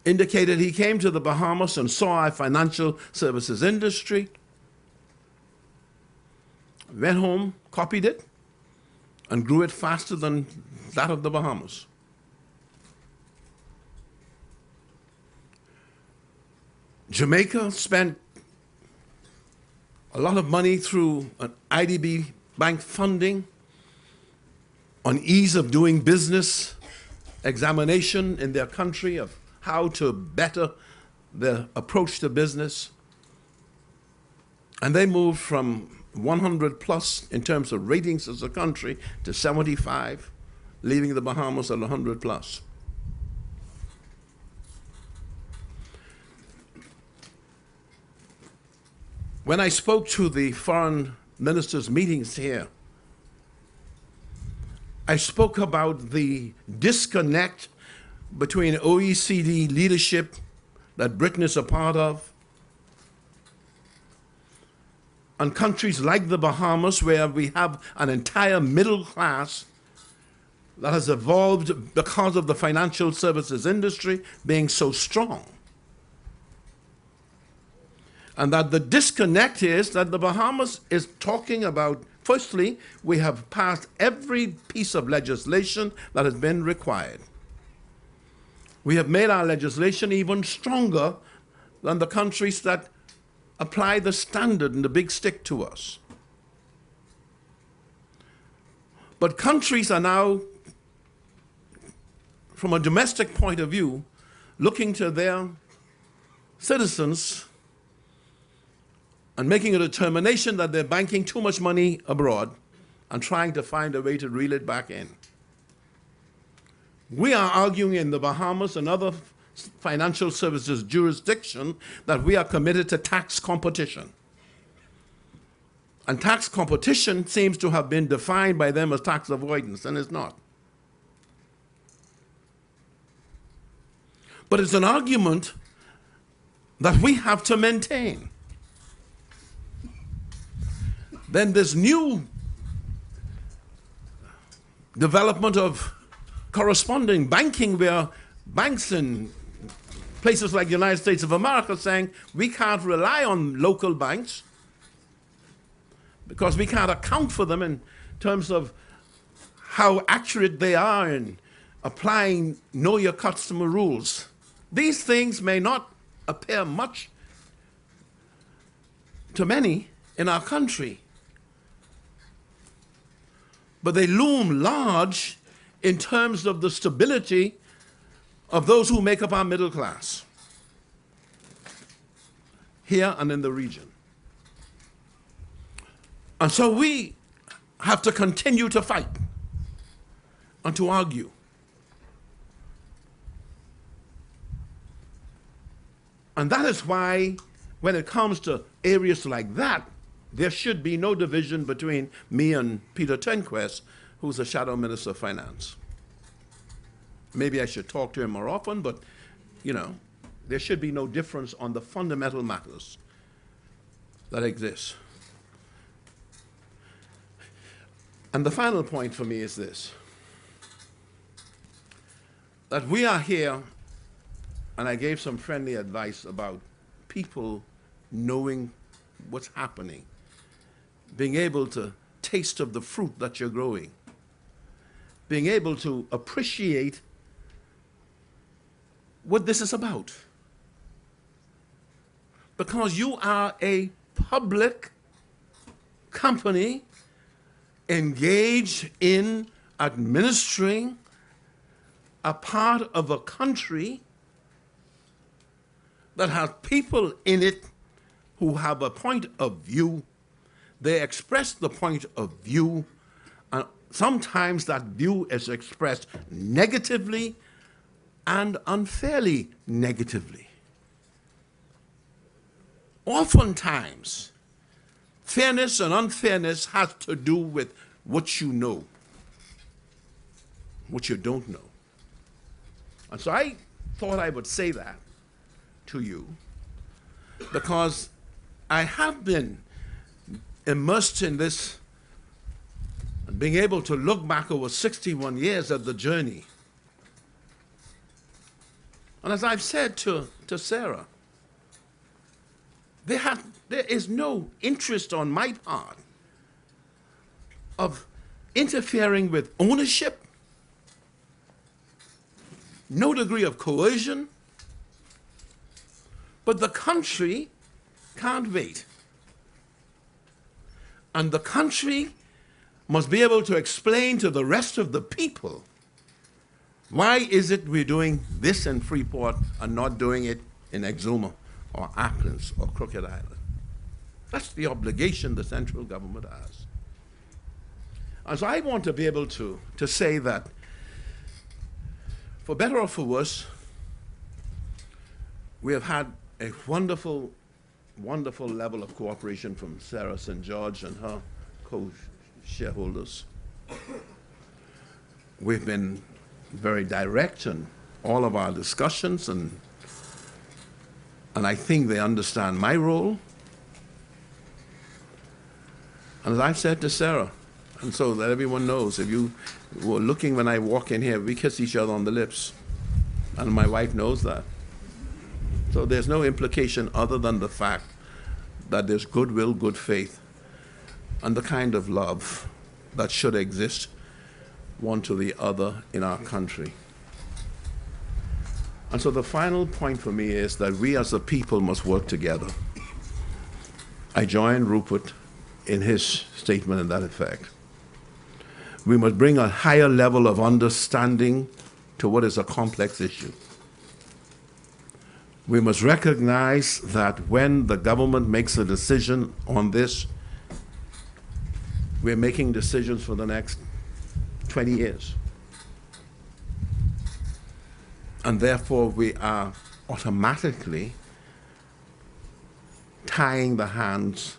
indicated he came to the Bahamas and saw our financial services industry, went home, copied it, and grew it faster than that of the Bahamas. Jamaica spent a lot of money through an IDB bank funding on ease of doing business examination in their country of how to better their approach to business. And they moved from 100 plus in terms of ratings as a country to 75, leaving the Bahamas at 100 plus. When I spoke to the foreign ministers' meetings here, I spoke about the disconnect between OECD leadership that Britain is a part of and countries like the Bahamas, where we have an entire middle class that has evolved because of the financial services industry being so strong. And that the disconnect is that the Bahamas is talking about, firstly, we have passed every piece of legislation that has been required. We have made our legislation even stronger than the countries that apply the standard and the big stick to us. But countries are now, from a domestic point of view, looking to their citizens and making a determination that they're banking too much money abroad and trying to find a way to reel it back in. We are arguing in the Bahamas and other financial services jurisdiction that we are committed to tax competition. And tax competition seems to have been defined by them as tax avoidance, and it's not. But it's an argument that we have to maintain. Then this new development of corresponding banking, where banks in places like the United States of America are saying we can't rely on local banks because we can't account for them in terms of how accurate they are in applying know your customer rules. These things may not appear much to many in our country, but they loom large in terms of the stability of those who make up our middle class here and in the region. And so we have to continue to fight and to argue. And that is why, when it comes to areas like that, there should be no division between me and Peter Turnquest, who's the Shadow Minister of Finance. Maybe I should talk to him more often, but, you know, there should be no difference on the fundamental matters that exist. And the final point for me is this, that we are here, and I gave some friendly advice about people knowing what's happening, being able to taste of the fruit that you're growing, being able to appreciate what this is about. Because you are a public company engaged in administering a part of a country that has people in it who have a point of view. They express the point of view, and sometimes that view is expressed negatively and unfairly negatively. Oftentimes, fairness and unfairness has to do with what you know, what you don't know. And so I thought I would say that to you because I have been immersed in this and being able to look back over 61 years at the journey. And as I've said to Sarah, there is no interest on my part of interfering with ownership, no degree of coercion, but the country can't wait. And the country must be able to explain to the rest of the people, why is it we're doing this in Freeport and not doing it in Exuma or Athens or Crooked Island? That's the obligation the central government has. And so I want to be able to say that, for better or for worse, we have had a wonderful, wonderful level of cooperation from Sarah St. George and her co-shareholders. We've been very direct in all of our discussions, and I think they understand my role. And as I've said to Sarah, and so that everyone knows, if you were looking when I walk in here, we kiss each other on the lips, and my wife knows that. So there's no implication other than the fact that there's goodwill, good faith, and the kind of love that should exist one to the other in our country. And so the final point for me is that we as a people must work together. I join Rupert in his statement in that effect. We must bring a higher level of understanding to what is a complex issue. We must recognize that when the government makes a decision on this, we're making decisions for the next 20 years. And therefore, we are automatically tying the hands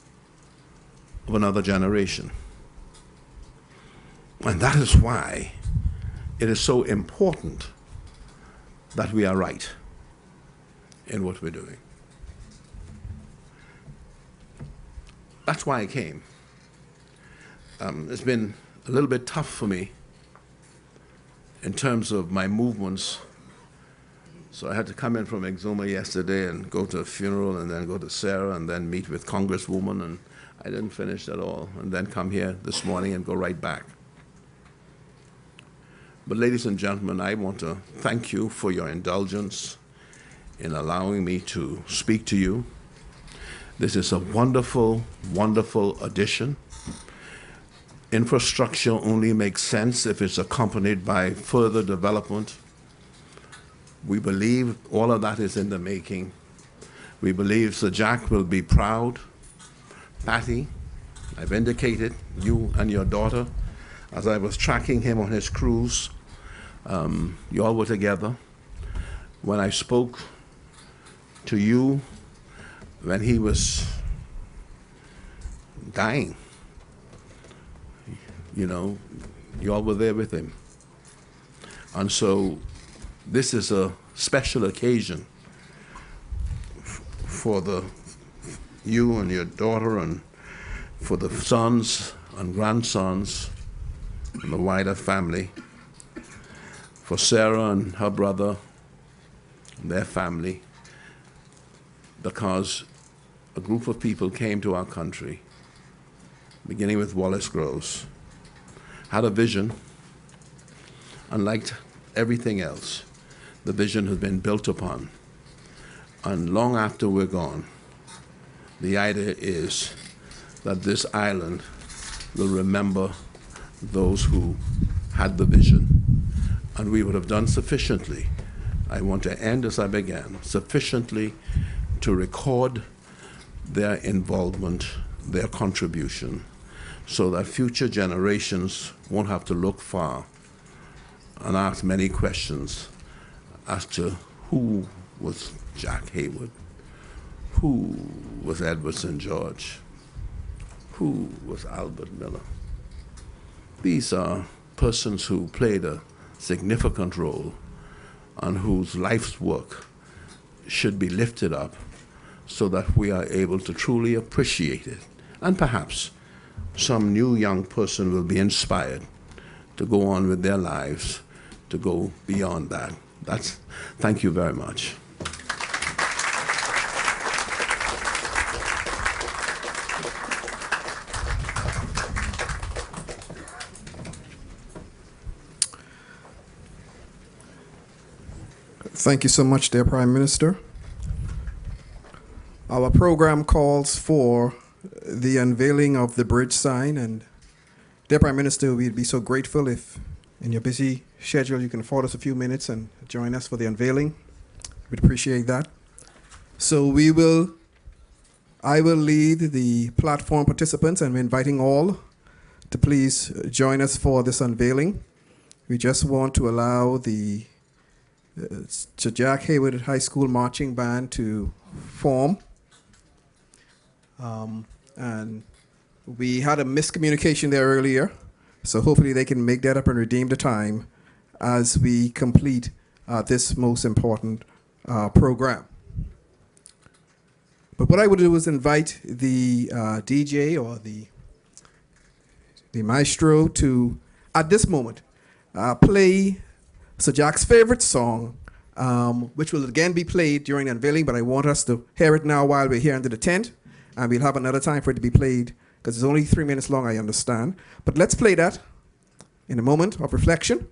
of another generation. And that is why it is so important that we are right in what we're doing. That's why I came. It's been a little bit tough for me in terms of my movements. So I had to come in from Exuma yesterday and go to a funeral and then go to Sarah and then meet with Congresswoman, and I didn't finish at all, and then come here this morning and go right back. But ladies and gentlemen, I want to thank you for your indulgence in allowing me to speak to you. This is a wonderful, wonderful addition. Infrastructure only makes sense if it's accompanied by further development. We believe all of that is in the making. We believe Sir Jack will be proud. Patty, I've indicated you and your daughter, as I was tracking him on his cruise, you all were together. When I spoke to you, when he was dying, you know, you all were there with him. And so this is a special occasion for you and your daughter, and for the sons and grandsons and the wider family, for Sarah and her brother and their family, because a group of people came to our country, beginning with Wallace Groves, had a vision, and like everything else, the vision has been built upon. And long after we're gone, the idea is that this island will remember those who had the vision. And we would have done sufficiently. I want to end as I began, sufficiently to record their involvement, their contribution, so that future generations won't have to look far and ask many questions as to who was Jack Hayward, who was Edward St. George, who was Albert Miller. These are persons who played a significant role and whose life's work should be lifted up so that we are able to truly appreciate it. And perhaps some new young person will be inspired to go on with their lives, to go beyond that. Thank you very much. Thank you so much, dear Prime Minister. Our program calls for the unveiling of the bridge sign, and dear Prime Minister, we'd be so grateful if in your busy schedule you can afford us a few minutes and join us for the unveiling. We'd appreciate that. So I will lead the platform participants, and we're inviting all to please join us for this unveiling. We just want to allow the Sir Jack Hayward High School Marching Band to form. And we had a miscommunication there earlier, so hopefully they can make that up and redeem the time as we complete this most important program. But what I would do is invite the DJ or the maestro to, at this moment, play Sir Jack's favorite song, which will again be played during the unveiling, but I want us to hear it now while we're here under the tent, and we'll have another time for it to be played, because it's only 3 minutes long, I understand. But let's play that in a moment of reflection,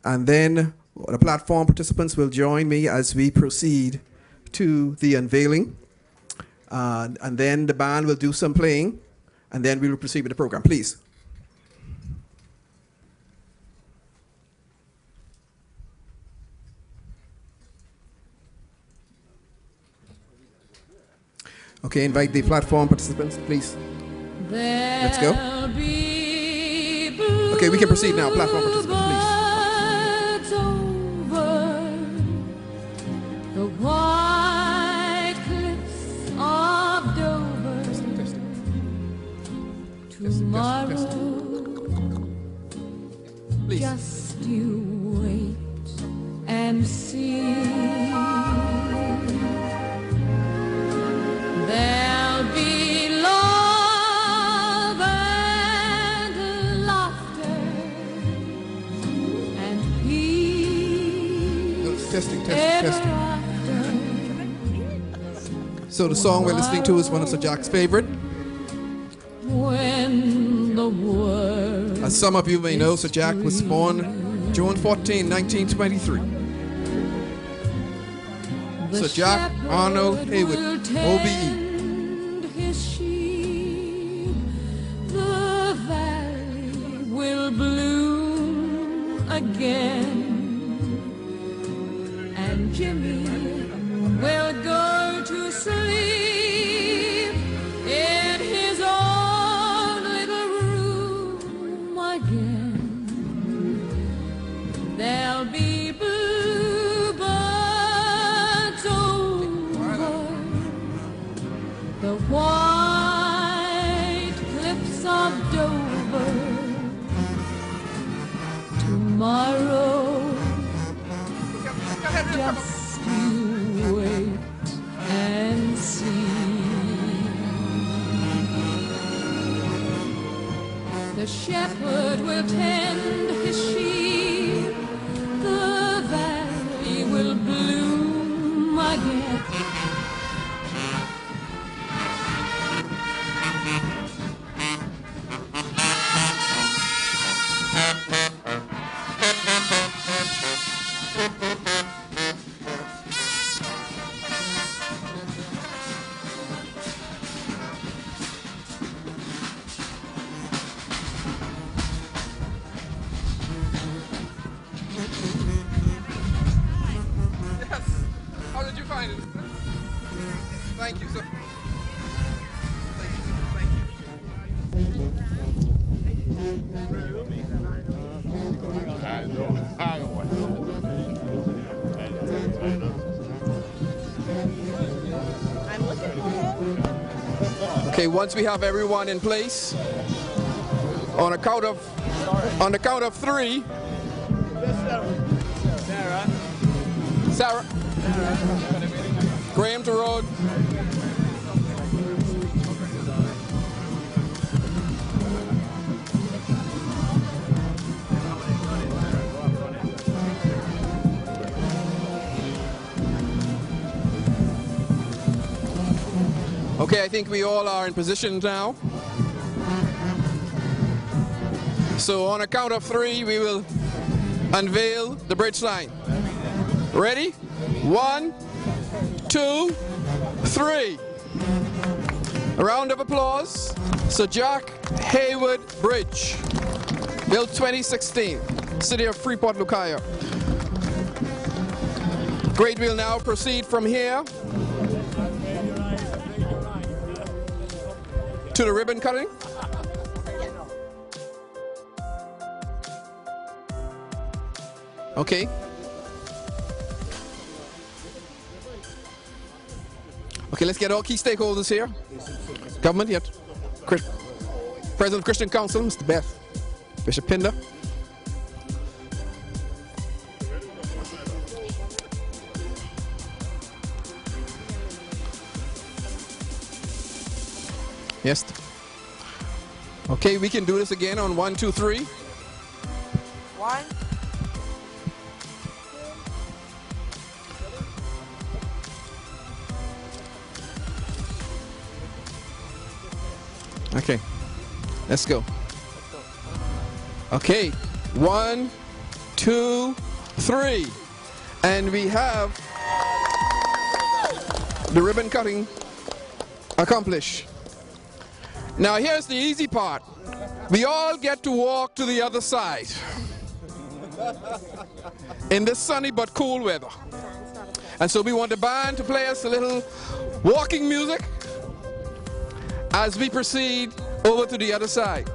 and then the platform participants will join me as we proceed to the unveiling. and then the band will do some playing, and then we will proceed with the program. Please. Okay, invite the platform participants, please. Let's go. Okay, we can proceed now. Platform participants, please. Over the white cliffs of Dover. Tomorrow, just you wait and see. There'll be love and laughter and peace. Testing. So the song we're listening to is one of Sir Jack's favorite. When the world As some of you may know, Sir Jack was born June 14, 1923. Sir Jack Arnold Hayward, OBE. his sheep, the valley will bloom again, and Jimmy will go to sleep in his own little room again. There'll be bluebirds over the white cliffs of Dover. Tomorrow, just you wait and see. The shepherd will tend his sheep, the valley will bloom again. How did you find it? Thank you, sir. Okay, once we have everyone in place, on the count of three. Sarah. Graham to road. Okay, I think we all are in position now. So on a count of three, we will unveil the bridge line. Ready? 1, 2, 3. A round of applause. Sir Jack Hayward Bridge, built 2016, City of Freeport, Lucaya. Great, we'll now proceed from here to the ribbon cutting. Okay. Okay, let's get all key stakeholders here. Government, yet. President of Christian Council, Mr. Beth. Bishop Pinder. Yes. Okay, we can do this again on 1, 2, 3. 1. Okay, let's go. Okay, 1, 2, 3. And we have the ribbon cutting accomplish. Now here's the easy part. We all get to walk to the other side in this sunny but cool weather. And so we want the band to play us a little walking music as we proceed over to the other side.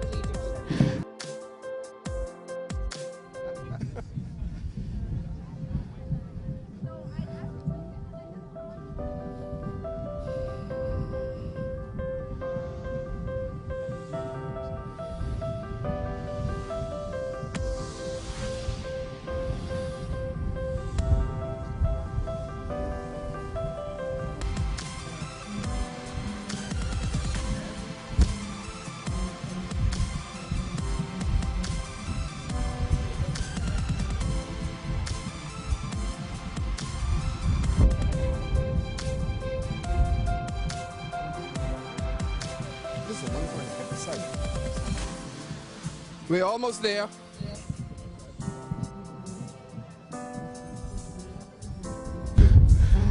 We're almost there.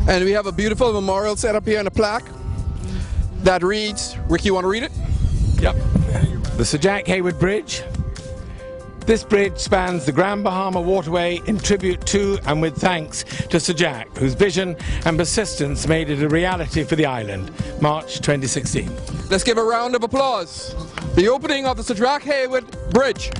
And we have a beautiful memorial set up here in a plaque that reads, Rick, you want to read it? Yep. The Sir Jack Hayward Bridge. This bridge spans the Grand Bahama waterway in tribute to and with thanks to Sir Jack, whose vision and persistence made it a reality for the island. March 2016. Let's give a round of applause. The opening of the Sir Jack Hayward Bridge.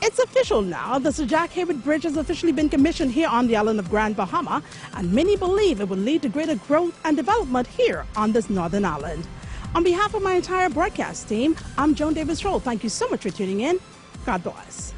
It's official now. The Sir Jack Hayward Bridge has officially been commissioned here on the island of Grand Bahama, and many believe it will lead to greater growth and development here on this northern island. On behalf of my entire broadcast team, I'm Joan Davis-Roll. Thank you so much for tuning in. God bless.